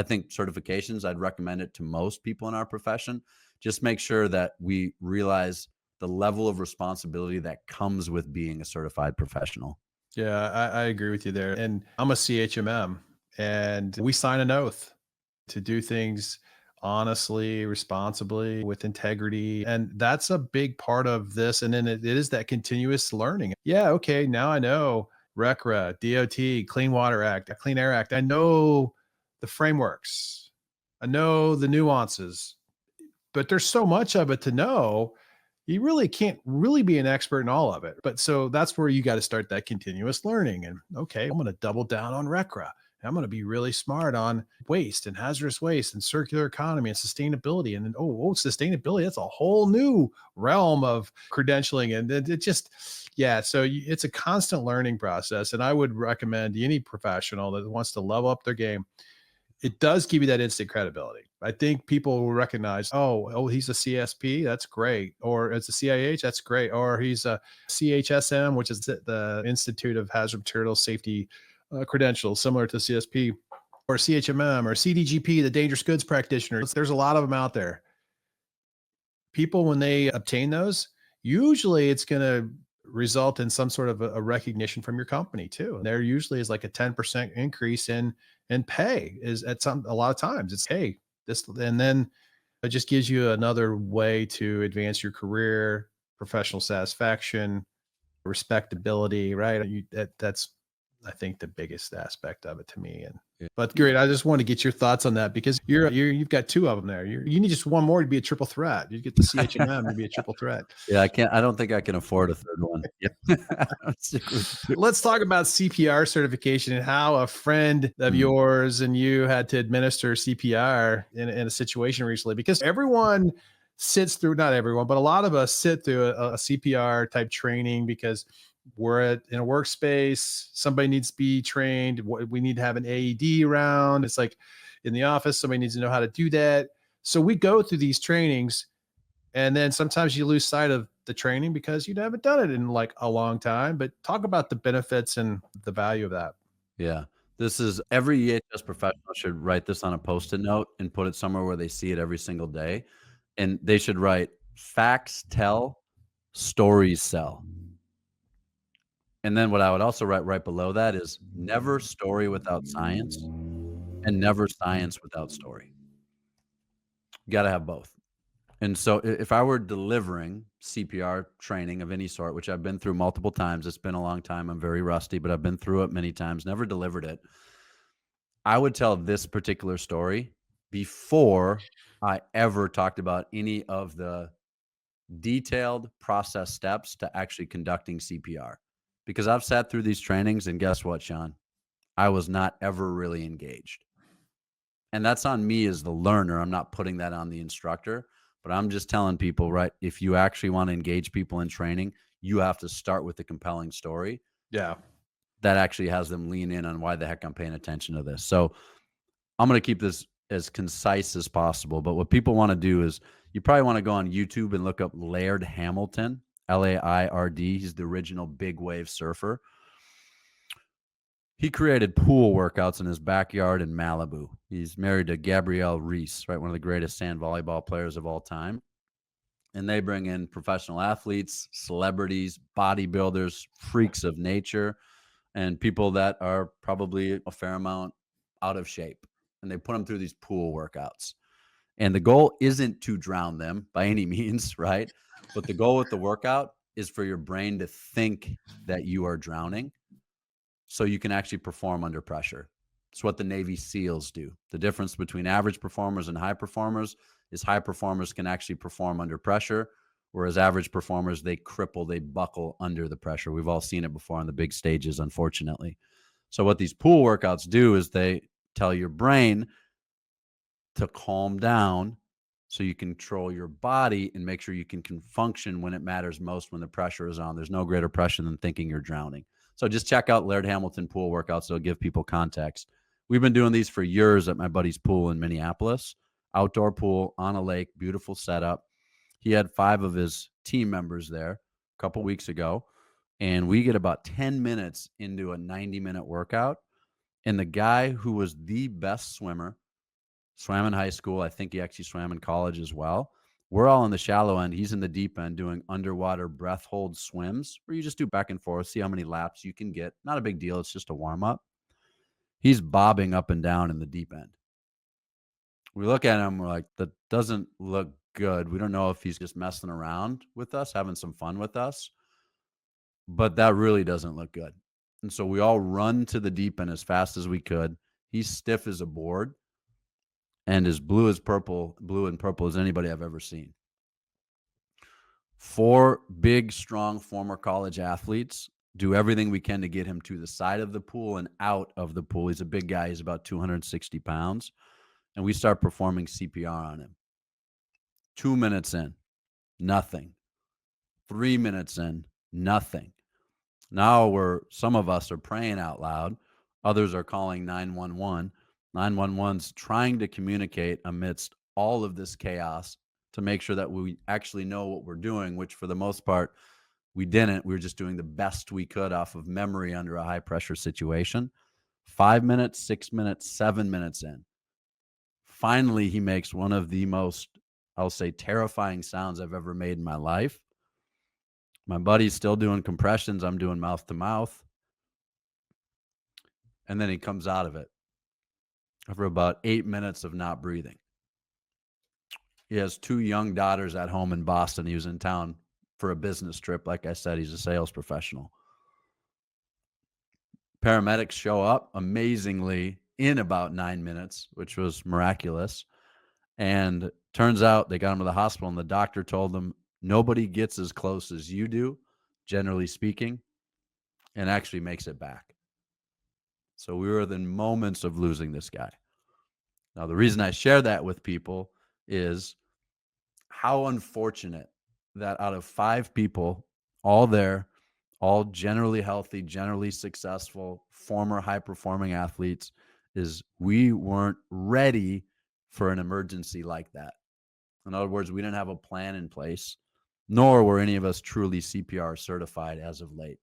think certifications, I'd recommend it to most people in our profession. Just make sure that we realize the level of responsibility that comes with being a certified professional. Yeah, I agree with you there. And I'm a CHMM, and we sign an oath to do things honestly, responsibly, with integrity. And that's a big part of this. And then it is that continuous learning. Yeah, okay, now I know RECRA, DOT, Clean Water Act, Clean Air Act. I know the frameworks, I know the nuances, but there's so much of it to know. You really can't really be an expert in all of it. But so that's where you got to start that continuous learning. And okay, I'm going to double down on RECRA. I'm going to be really smart on waste and hazardous waste and circular economy and sustainability. And then, sustainability, that's a whole new realm of credentialing. And it just, yeah. So it's a constant learning process. And I would recommend any professional that wants to level up their game, it does give you that instant credibility. I think people will recognize, he's a CSP, that's great. Or it's a CIH, that's great. Or he's a CHSM, which is the Institute of Hazard Materials Safety credentials, similar to CSP, or CHMM, or CDGP, the Dangerous Goods Practitioner. There's a lot of them out there. People, when they obtain those, usually it's going to result in some sort of a recognition from your company too. And there usually is like a 10% increase in pay. Is at a lot of times it's, hey, this, and then it just gives you another way to advance your career, professional satisfaction, respectability, right? That's I think the biggest aspect of it to me. And but great, I just want to get your thoughts on that, because you've got two of them there. You need just one more to be a triple threat. You get the CHMM to be a triple threat. Yeah, I don't think I can afford a third one. Yeah. Let's talk about CPR certification and how a friend of yours and you had to administer CPR in a situation recently, because everyone sits through, not everyone, but a lot of us sit through a CPR type training because we're in a workspace, somebody needs to be trained, we need to have an AED around. It's like in the office, somebody needs to know how to do that. So we go through these trainings, and then sometimes you lose sight of the training because you haven't done it in like a long time. But talk about the benefits and the value of that. Yeah. This is every EHS professional should write this on a Post-it note and put it somewhere where they see it every single day. And they should write, facts tell, stories sell. And then what I would also write right below that is, never story without science and never science without story. You got to have both. And so if I were delivering CPR training of any sort, which I've been through multiple times, it's been a long time, I'm very rusty, but I've been through it many times, never delivered it, I would tell this particular story before I ever talked about any of the detailed process steps to actually conducting CPR. Because I've sat through these trainings, and guess what, Sean? I was not ever really engaged. And that's on me as the learner. I'm not putting that on the instructor, but I'm just telling people, right, if you actually want to engage people in training, you have to start with a compelling story. Yeah. That actually has them lean in on why the heck I'm paying attention to this. So I'm going to keep this as concise as possible. But what people want to do is, you probably want to go on YouTube and look up Laird Hamilton, Laird. He's the original big wave surfer. He created pool workouts in his backyard in Malibu. He's married to Gabrielle Reese, right? One of the greatest sand volleyball players of all time. And they bring in professional athletes, celebrities, bodybuilders, freaks of nature, and people that are probably a fair amount out of shape. And they put them through these pool workouts. And the goal isn't to drown them by any means, right? But the goal with the workout is for your brain to think that you are drowning, so you can actually perform under pressure. It's what the Navy SEALs do. The difference between average performers and high performers is high performers can actually perform under pressure, whereas average performers, they cripple, they buckle under the pressure. We've all seen it before on the big stages, unfortunately. So what these pool workouts do is they tell your brain to calm down so you control your body and make sure you can function when it matters most, when the pressure is on. There's no greater pressure than thinking you're drowning. So just check out Laird Hamilton pool workouts. They'll give people context. We've been doing these for years at my buddy's pool in Minneapolis. Outdoor pool on a lake, beautiful setup. He had 5 of his team members there a couple weeks ago, and we get about 10 minutes into a 90-minute workout. And the guy who was the best swimmer, swam in high school, I think he actually swam in college as well, We're all in the shallow end. He's in the deep end doing underwater breath hold swims where you just do back and forth, see how many laps you can get. Not a big deal. It's just a warm up. He's bobbing up and down in the deep end. We look at him, we're like, that doesn't look good. We don't know if he's just messing around with us, having some fun with us, but that really doesn't look good. And so we all run to the deep end as fast as we could. He's stiff as a board and as blue and purple as anybody I've ever seen. 4 big, strong former college athletes do everything we can to get him to the side of the pool and out of the pool. He's a big guy. He's about 260 pounds. And we start performing CPR on him. 2 minutes in, nothing. 3 minutes in, nothing. Now some of us are praying out loud. Others are calling 911. 911's trying to communicate amidst all of this chaos to make sure that we actually know what we're doing, which for the most part, we didn't. We were just doing the best we could off of memory under a high pressure situation. 5 minutes, 6 minutes, 7 minutes in. Finally, he makes one of the most, I'll say, terrifying sounds I've ever made in my life. My buddy's still doing compressions. I'm doing mouth to mouth. And then he comes out of it after about 8 minutes of not breathing. He has 2 young daughters at home in Boston. He was in town for a business trip. Like I said, he's a sales professional. Paramedics show up amazingly in about 9 minutes, which was miraculous. And turns out they got him to the hospital, and the doctor told them, nobody gets as close as you do, generally speaking, and actually makes it back. So we were within moments of losing this guy. Now, the reason I share that with people is how unfortunate that out of 5 people, all there, all generally healthy, generally successful, former high-performing athletes, is we weren't ready for an emergency like that. In other words, we didn't have a plan in place, nor were any of us truly CPR certified as of late.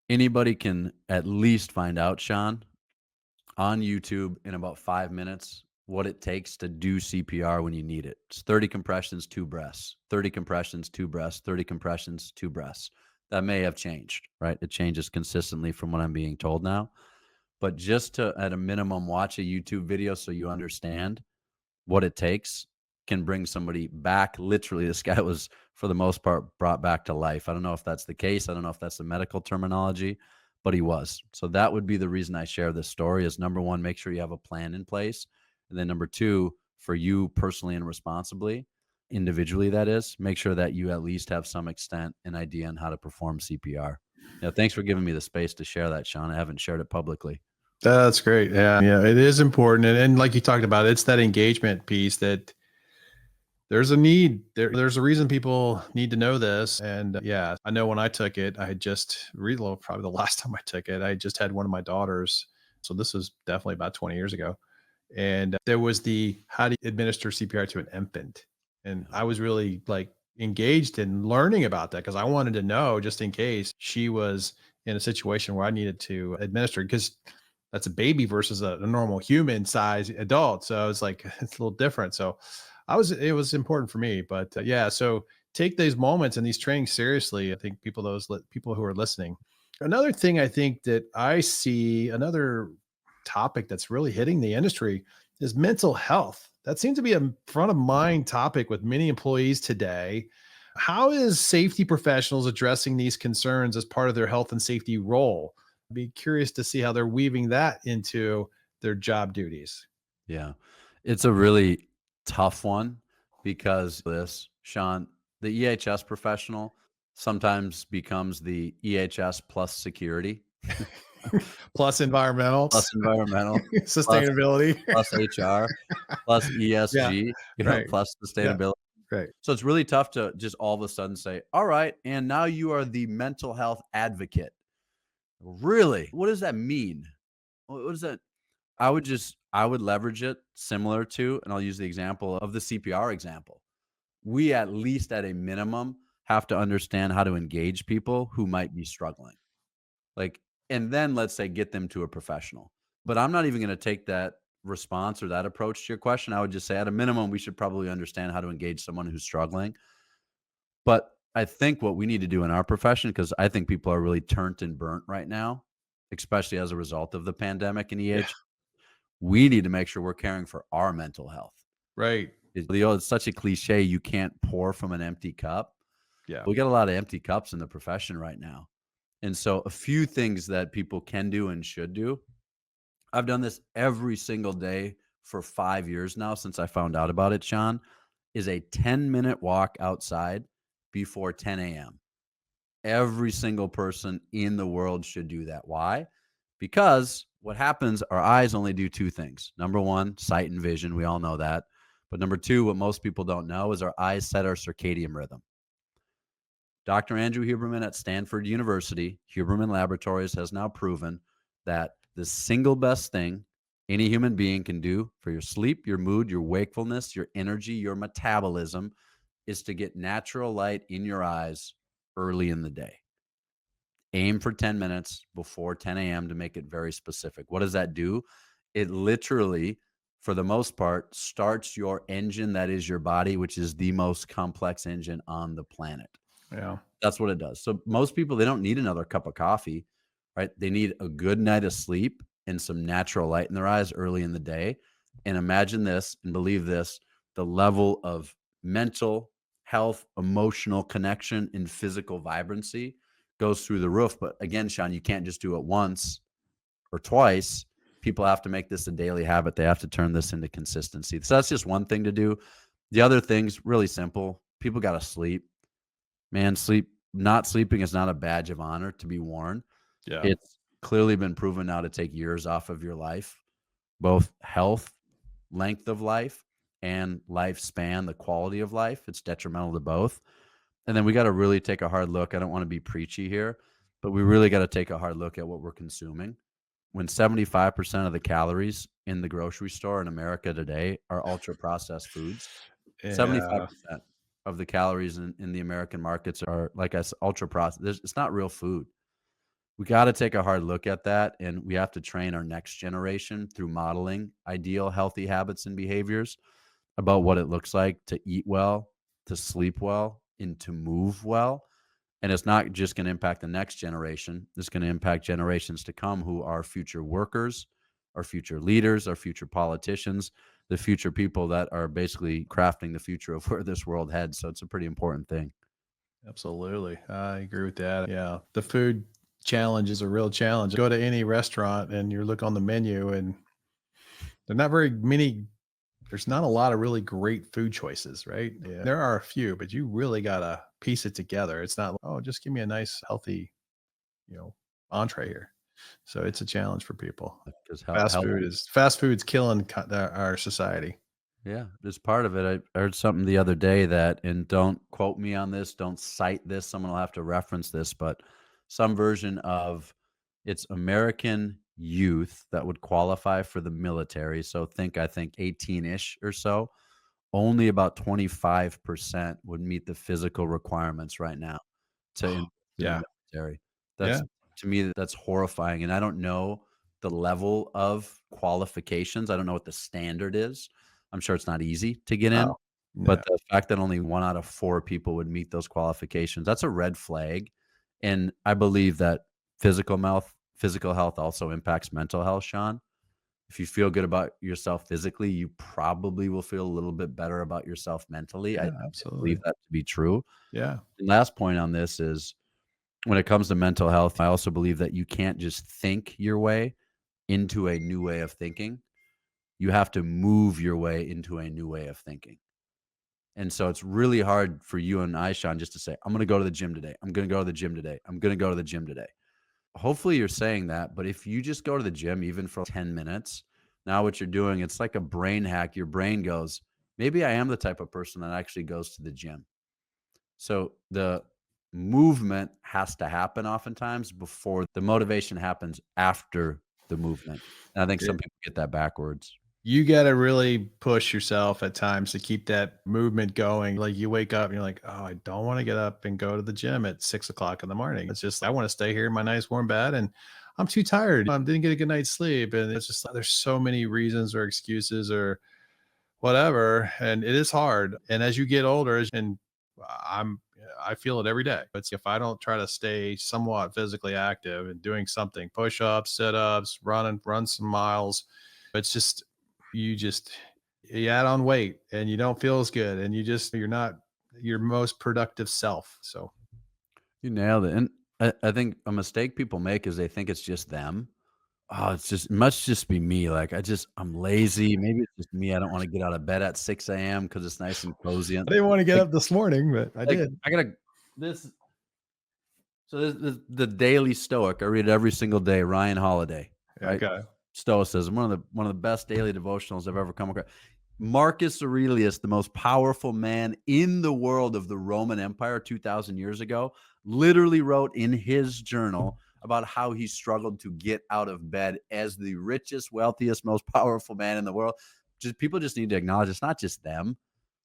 Anybody can at least find out, Sean, on YouTube in about 5 minutes what it takes to do CPR when you need it. It's 30 compressions, 2 breaths, 30 compressions, 2 breaths, 30 compressions, 2 breaths. That may have changed, right? It changes consistently from what I'm being told now. But just to, at a minimum, watch a YouTube video so you understand what it takes can bring somebody back. Literally, this guy was, for the most part, brought back to life. I don't know if that's the case. I don't know if that's the medical terminology, but he was. So that would be the reason I share this story is, number 1, make sure you have a plan in place. And then number 2, for you personally and responsibly, individually, that is, make sure that you at least have some extent an idea on how to perform CPR. Yeah, thanks for giving me the space to share that, Sean. I haven't shared it publicly. That's great. Yeah. It is important. And like you talked about, it's that engagement piece that there's a need. There's a reason people need to know this. And yeah, I know when I took it, I had just probably the last time I took it, I just had one of my daughters. So this was definitely about 20 years ago. And there was how do you administer CPR to an infant? And I was really engaged in learning about that because I wanted to know, just in case she was in a situation where I needed to administer, because that's a baby versus a normal human size adult. So it's it's a little different. So it was important for me, but yeah. So take these moments and these trainings seriously. I think people who are listening. Another thing I think that I see, another topic that's really hitting the industry, is mental health. That seems to be a front of mind topic with many employees today. How is safety professionals addressing these concerns as part of their health and safety role? I'd be curious to see how they're weaving that into their job duties. Yeah, it's a really tough one because Sean, the EHS professional sometimes becomes the EHS plus security, Plus environmental, plus environmental, plus sustainability. HR, plus Yeah, ESG, right. plus Yeah, sustainability. right. So it's really tough to just all of a sudden say, all right, and now you are the mental health advocate. Really? What does that mean? What does that? I would leverage it similar to, and I'll use the example of the CPR example. We at least at a minimum have to understand how to engage people who might be struggling. And then let's say get them to a professional. But I'm not even going to take that response or that approach to your question. I would just say at a minimum, we should probably understand how to engage someone who's struggling. But I think what we need to do in our profession, because I think people are really turnt and burnt right now, especially as a result of the pandemic and Yeah. EH, we need to make sure we're caring for our mental health. Right. It's such a cliche, you can't pour from an empty cup. Yeah. We got a lot of empty cups in the profession right now. And so a few things that people can do and should do. I've done this every single day for 5 years now since I found out about it, Sean, is a 10-minute walk outside before 10 a.m. Every single person in the world should do that. Why? Because what happens, our eyes only do two things. Number one, sight and vision. We all know that. But number two, what most people don't know is our eyes set our circadian rhythm. Dr. Andrew Huberman at Stanford University, Huberman Laboratories, has now proven that the single best thing any human being can do for your sleep, your mood, your wakefulness, your energy, your metabolism is to get natural light in your eyes early in the day. Aim for 10 minutes before 10 a.m. to make it very specific. What does that do? It literally, for the most part, starts your engine that is your body, which is the most complex engine on the planet. Yeah. That's what it does. So most people, they don't need another cup of coffee, right? They need a good night of sleep and some natural light in their eyes early in the day. And imagine this and believe this, the level of mental health, emotional connection, and physical vibrancy goes through the roof. But again, Sean, you can't just do it once or twice. People have to make this a daily habit. They have to turn this into consistency. So that's just one thing to do. The other thing's really simple. People got to sleep. Man, not sleeping is not a badge of honor to be worn. Yeah. It's clearly been proven now to take years off of your life, both health, length of life, and lifespan, the quality of life. It's detrimental to both. And then we got to really take a hard look. I don't want to be preachy here, but we really got to take a hard look at what we're consuming. When 75% of the calories in the grocery store in America today are ultra processed foods, Yeah. 75% of the calories in the American markets are, like I said, ultra processed. It's not real food. We got to take a hard look at that, and we have to train our next generation through modeling ideal healthy habits and behaviors about what it looks like to eat well, to sleep well, and to move well. And it's not just going to impact the next generation. It's going to impact generations to come who are future workers, our future leaders, our future politicians, the future people that are basically crafting the future of where this world heads. So it's a pretty important thing. Absolutely. I agree with that. Yeah. The food challenge is a real challenge. Go to any restaurant and you look on the menu and there's not a lot of really great food choices, right? Yeah. There are a few, but you really got to piece it together. It's not, oh, just give me a nice, healthy, entree here. So it's a challenge for people. Because Fast food's killing our society. yeah, it's part of it. I heard something the other day that, and don't quote me on this, don't cite this, someone will have to reference this, but some version of it's American youth that would qualify for the military. So I think 18-ish or so, only about 25% would meet the physical requirements right now to enlist in Yeah. the military. Yeah. To me, that's horrifying. And I don't know the level of qualifications. I don't know what the standard is. I'm sure it's not easy to get in, Oh, but yeah. the fact that only 1 out of 4 people would meet those qualifications, that's a red flag. And I believe that physical health also impacts mental health, Sean. If you feel good about yourself physically, you probably will feel a little bit better about yourself mentally. I Yeah, believe absolutely. that to be true. Yeah. And last point on this is when it comes to mental health, I also believe that you can't just think your way into a new way of thinking. You have to move your way into a new way of thinking. And so it's really hard for you and I, Sean, just to say, I'm going to go to the gym today. I'm going to go to the gym today. I'm going to go to the gym today. Hopefully you're saying that, but if you just go to the gym, even for 10 minutes, now what you're doing, it's like a brain hack. Your brain goes, maybe I am the type of person that actually goes to the gym. So the movement has to happen oftentimes before the motivation happens after the movement. And I think some people get that backwards. You got to really push yourself at times to keep that movement going. Like you wake up and you're like, oh, I don't want to get up and go to the gym at 6 o'clock in the morning. It's just, I want to stay here in my nice warm bed and I'm too tired. I didn't get a good night's sleep. And it's just, there's so many reasons or excuses or whatever. And it is hard. And as you get older, and I'm, I feel it every day. It's if I don't try to stay somewhat physically active and doing something, push ups, sit ups, run some miles, it's just, you just, you add on weight and you don't feel as good. And you're not your most productive self. So, You nailed it. And I think a mistake people make is they think it's just them. Oh, it must just be me. Like I'm lazy. Maybe it's just me. I don't want to get out of bed at 6 a.m. because it's nice and cozy. And I didn't want to get like, up this morning, but I like did. I gotta this. So this the Daily Stoic. I read it every single day. Ryan Holiday, right? Okay. Stoicism, one of the best daily devotionals I've ever come across. Marcus Aurelius, the most powerful man in the world of the Roman Empire 2,000 years ago, literally wrote in his journal about how he struggled to get out of bed as the richest, wealthiest, most powerful man in the world. People just need to acknowledge it's not just them.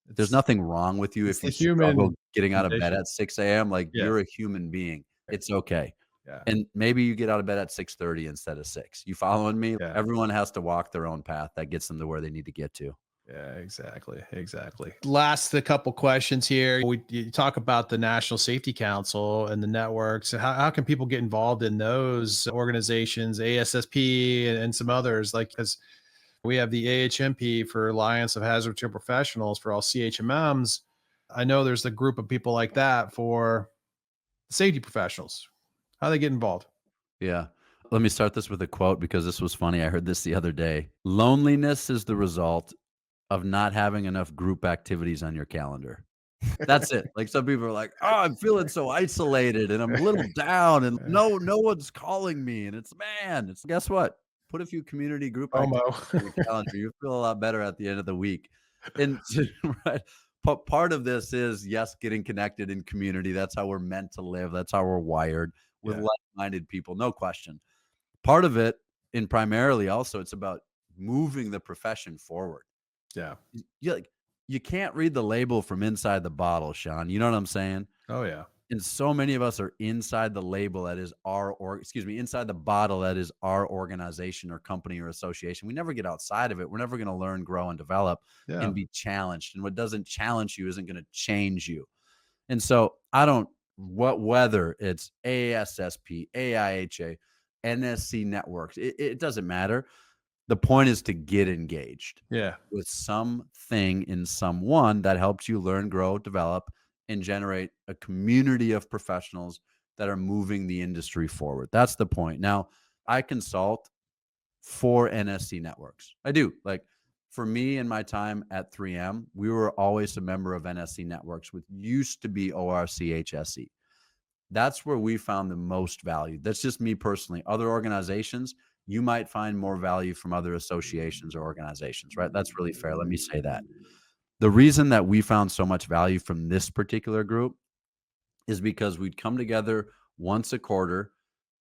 There's It's nothing wrong with you it's if the you struggle human getting out of bed condition. at 6 a.m. Like, Yeah. you're a human being. It's okay. Yeah. And maybe you get out of bed at 6:30 instead of 6. You following me? Yeah. Everyone has to walk their own path that gets them to where they need to get to. Yeah, exactly. Exactly. Last a couple questions here. You talk about the National Safety Council and the networks. How can people get involved in those organizations, ASSP and some others? Like, because we have the AHMP for Alliance of Hazard Material Professionals for all CHMMs. I know there's a group of people like that for safety professionals. How do they get involved? Yeah. Let me start this with a quote because this was funny. I heard this the other day. Loneliness is the result of not having enough group activities on your calendar. That's it. Like, some people are like, "Oh, I'm feeling so isolated and I'm a little down and no one's calling me." And it's guess what? Put a few community group FOMO. activities on your calendar. You feel a lot better at the end of the week. And right, part of this is, yes, getting connected in community. That's how we're meant to live. That's how we're wired with Yeah. like-minded people, no question. Part of it, and primarily also, it's about moving the profession forward. Yeah. You can't read the label from inside the bottle, Sean. You know what I'm saying? Oh, yeah. And so many of us are inside the label that is inside the bottle that is our organization or company or association. We never get outside of it. We're never going to learn, grow, and develop Yeah. and be challenged. And what doesn't challenge you isn't going to change you. And so I don't, whether it's ASSP, AIHA, NSC networks, it doesn't matter. The point is to get engaged Yeah. with something in someone that helps you learn, grow, develop, and generate a community of professionals that are moving the industry forward. That's the point. Now, I consult for NSC networks. I do. Like, for me in my time at 3M, we were always a member of NSC networks, which used to be ORCHSE. That's where we found the most value. That's just me personally. Other organizations, you might find more value from other associations or organizations, right? That's really fair. Let me say that. The reason that we found so much value from this particular group is because we'd come together once a quarter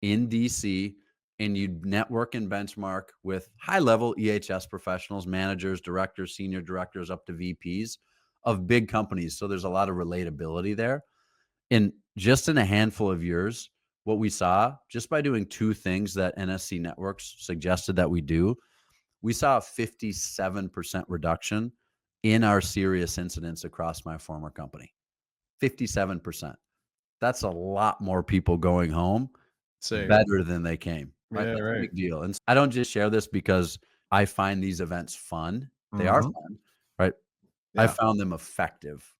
in DC and you'd network and benchmark with high level EHS professionals, managers, directors, senior directors, up to VPs of big companies. So there's a lot of relatability there. And just in a handful of years, what we saw just by doing two things that NSC networks suggested that we do, we saw a 57% reduction in our serious incidents across my former company. 57%. That's a lot more people going home Safe. better than they came, right? Yeah. That's a Right. big deal. And I don't just share this because I find these events fun. They are Mhm. fun, right? I Yeah. found them effective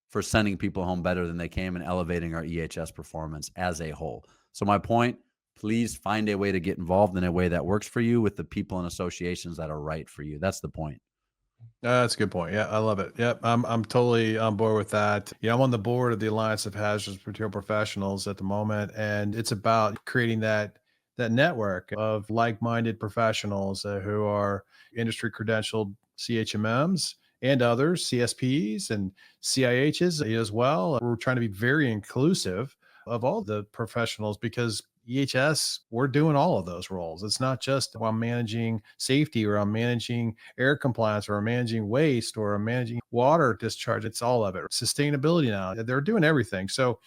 for sending people home better than they came and elevating our EHS performance as a whole. So my point, please find a way to get involved in a way that works for you with the people and associations that are right for you. That's the point. That's a good point. Yeah, I love it. Yep, I'm totally on board with that. Yeah, I'm on the board of the Alliance of Hazardous Material Professionals at the moment, and it's about creating that network of like-minded professionals who are industry credentialed CHMMs and others, CSPs and CIHs as well. We're trying to be very inclusive of all the professionals because EHS, we're doing all of those roles. It's not just I'm managing safety or I'm managing air compliance or I'm managing waste or I'm managing water discharge. It's all of it. Sustainability now, they're doing everything. So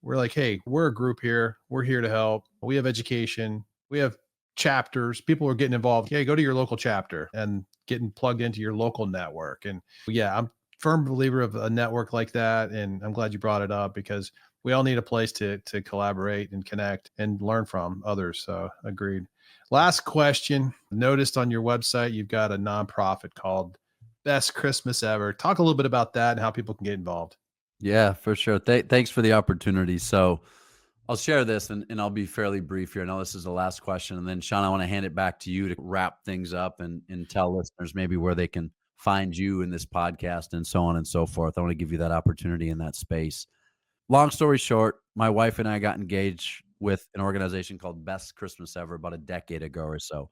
we're like, hey, we're a group here. We're here to help. We have education. We have chapters. People are getting involved. Yeah, go to your local chapter and getting plugged into your local network. And yeah, I'm firm believer of a network like that. And I'm glad you brought it up because we all need a place to collaborate and connect and learn from others. So agreed. Last question. Noticed on your website you've got a nonprofit called Best Christmas Ever. Talk a little bit about that and how people can get involved. Yeah, for sure. Thanks for the opportunity. So I'll share this and I'll be fairly brief here. I know this is the last question. And then, Sean, I want to hand it back to you to wrap things up and tell listeners maybe where they can find you in this podcast and so on and so forth. I want to give you that opportunity in that space. Long story short, my wife and I got engaged with an organization called Best Christmas Ever about a decade ago or so.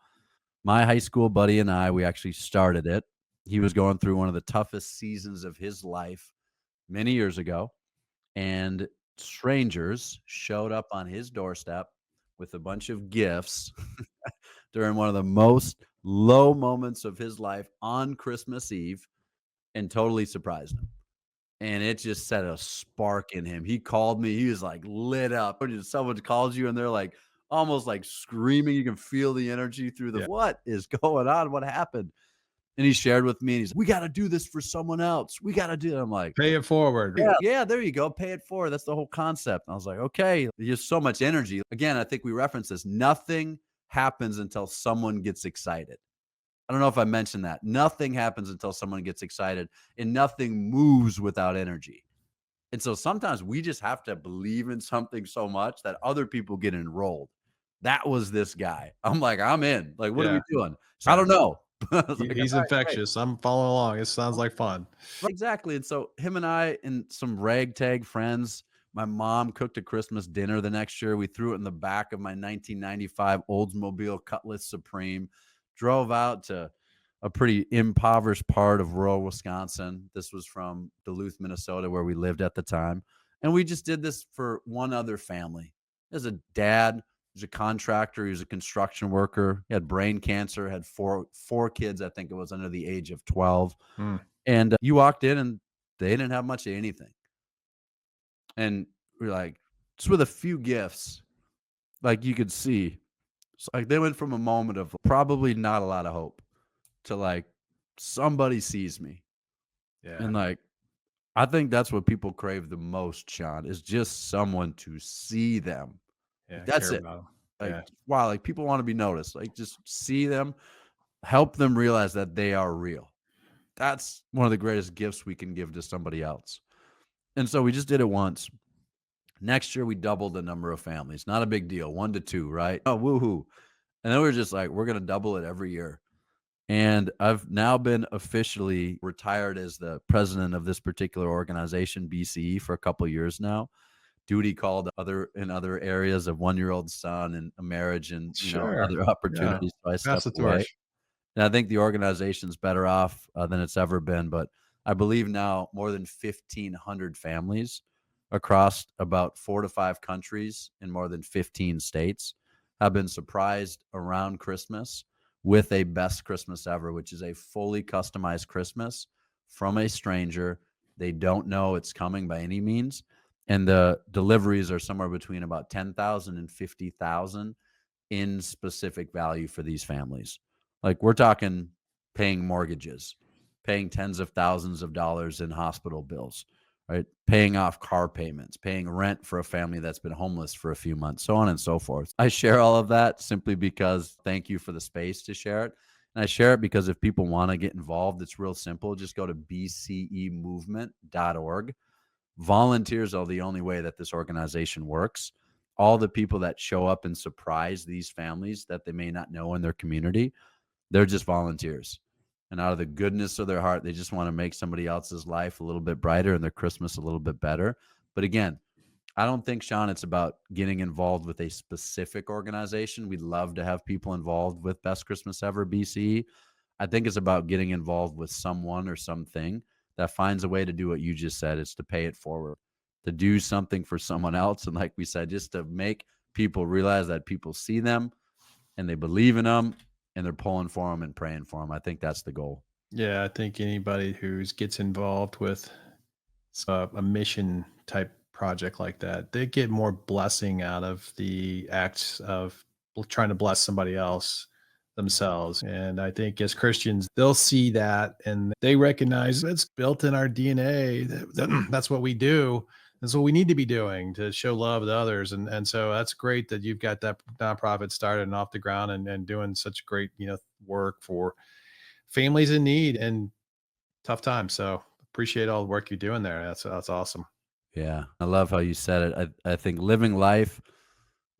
My high school buddy and I, we actually started it. He was going through one of the toughest seasons of his life many years ago, and strangers showed up on his doorstep with a bunch of gifts during one of the most low moments of his life on Christmas Eve and totally surprised him. And it just set a spark in him. He called me. He was like lit up. When someone calls you and they're like almost like screaming. You can feel the energy through the Yeah. what is going on? What happened? And he shared with me and he's, we got to do this for someone else. We got to do it. I'm like, Pay it forward. yeah, there you go. Pay it forward. That's the whole concept. And I was like, okay, there's so much energy. Again, I think we referenced this. Nothing happens until someone gets excited. I don't know if I mentioned that. Nothing happens until someone gets excited, and nothing moves without energy. And so sometimes we just have to believe in something so much that other people get enrolled. That was this guy. I'm like, I'm in. Like, what are we Yeah. doing? I don't know. I was like, He's all right, great. infectious. I'm following along. It sounds like fun. Exactly. And so him and I and some ragtag friends, my mom cooked a Christmas dinner the next year. We threw it in the back of my 1995 Oldsmobile Cutlass Supreme, drove out to a pretty impoverished part of rural Wisconsin. This was from Duluth, Minnesota, where we lived at the time. And we just did this for one other family. There's a dad, he's a contractor, he was a construction worker. He had brain cancer, had four kids, I think it was under the age of 12. Hmm. And you walked in and they didn't have much of anything. And we're like, just with a few gifts, like you could see, it's like they went from a moment of probably not a lot of hope to like somebody sees me. Yeah. And like, I think that's what people crave the most, Sean, is just someone to see them. Like, Yeah. that's Care it. about him. Like, Yeah. wow, like people want to be noticed. Like, just see them, help them realize that they are real. That's one of the greatest gifts we can give to somebody else. And so we just did it once. Next year, we doubled the number of families. Not a big deal, 1 to 2, right? Oh, woohoo. And then we're just like, we're going to double it every year. And I've now been officially retired as the president of this particular organization, BCE, for a couple of years now. Duty called in other areas of 1-year-old son and a marriage and, Sure. other Yeah. opportunities. So I Pass stepped the away. torch. And I think the organization's better off than it's ever been. But I believe now more than 1,500 families across about 4 to 5 countries in more than 15 states have been surprised around Christmas with a Best Christmas Ever, which is a fully customized Christmas from a stranger. They don't know it's coming by any means. And the deliveries are somewhere between about 10,000 and 50,000 in specific value for these families. Like we're talking paying mortgages, paying tens of thousands of dollars in hospital bills, right? Paying off car payments, paying rent for a family that's been homeless for a few months, so on and so forth. I share all of that simply because thank you for the space to share it. And I share it because if people want to get involved, it's real simple. Just go to bcemovement.org. Volunteers are the only way that this organization works. All the people that show up and surprise these families that they may not know in their community, they're just volunteers. And out of the goodness of their heart, they just want to make somebody else's life a little bit brighter and their Christmas a little bit better. But again, I don't think, Sean, it's about getting involved with a specific organization. We'd love to have people involved with Best Christmas Ever BCE. I think it's about getting involved with someone or something that finds a way to do what you just said. It's to pay it forward, to do something for someone else. And like we said, just to make people realize that people see them and they believe in them and they're pulling for them and praying for them. I think that's the goal. Yeah. I think anybody who gets involved with a mission type project like that, they get more blessing out of the acts of trying to bless somebody else themselves. And I think as Christians, they'll see that and they recognize it's built in our DNA. That's what we do. That's what we need to be doing to show love to others. And so that's great that you've got that nonprofit started and off the ground and doing such great, work for families in need and tough times. So appreciate all the work you're doing there. That's awesome. Yeah. I love how you said it. I think living life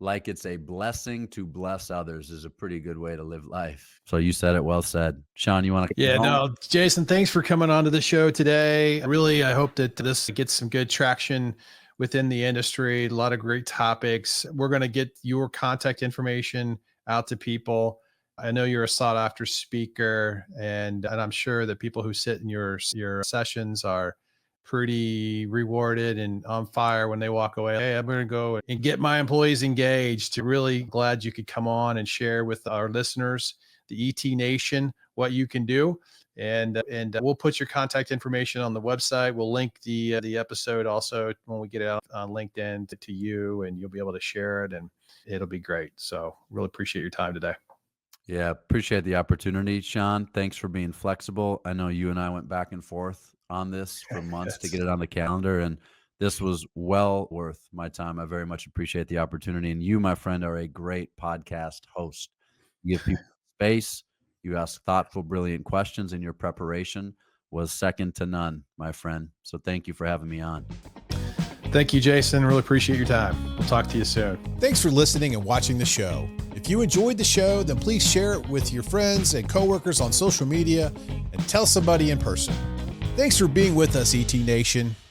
like it's a blessing to bless others is a pretty good way to live life. So you said it, well said. Sean, you want to? Yeah, no, Jason, thanks for coming on to the show today. Really, I hope that this gets some good traction within the industry. A lot of great topics. We're going to get your contact information out to people. I know you're a sought after speaker, and I'm sure that people who sit in your sessions are pretty rewarded and on fire when they walk away. Hey, I'm going to go and get my employees engaged. Really glad you could come on and share with our listeners, the ET Nation, what you can do. And we'll put your contact information on the website. We'll link the episode also when we get it out on LinkedIn to you, and you'll be able to share it, and it'll be great. So really appreciate your time today. Yeah, appreciate the opportunity, Sean. Thanks for being flexible. I know you and I went back and forth on this for months to get it on the calendar, and this was well worth my time. I very much appreciate the opportunity. And you, my friend, are a great podcast host. You give people space. You ask thoughtful, brilliant questions, and your preparation was second to none, my friend. So thank you for having me on. Thank you, Jason. Really appreciate your time. We'll talk to you soon. Thanks for listening and watching the show. If you enjoyed the show, then please share it with your friends and coworkers on social media and tell somebody in person. Thanks for being with us, ET Nation.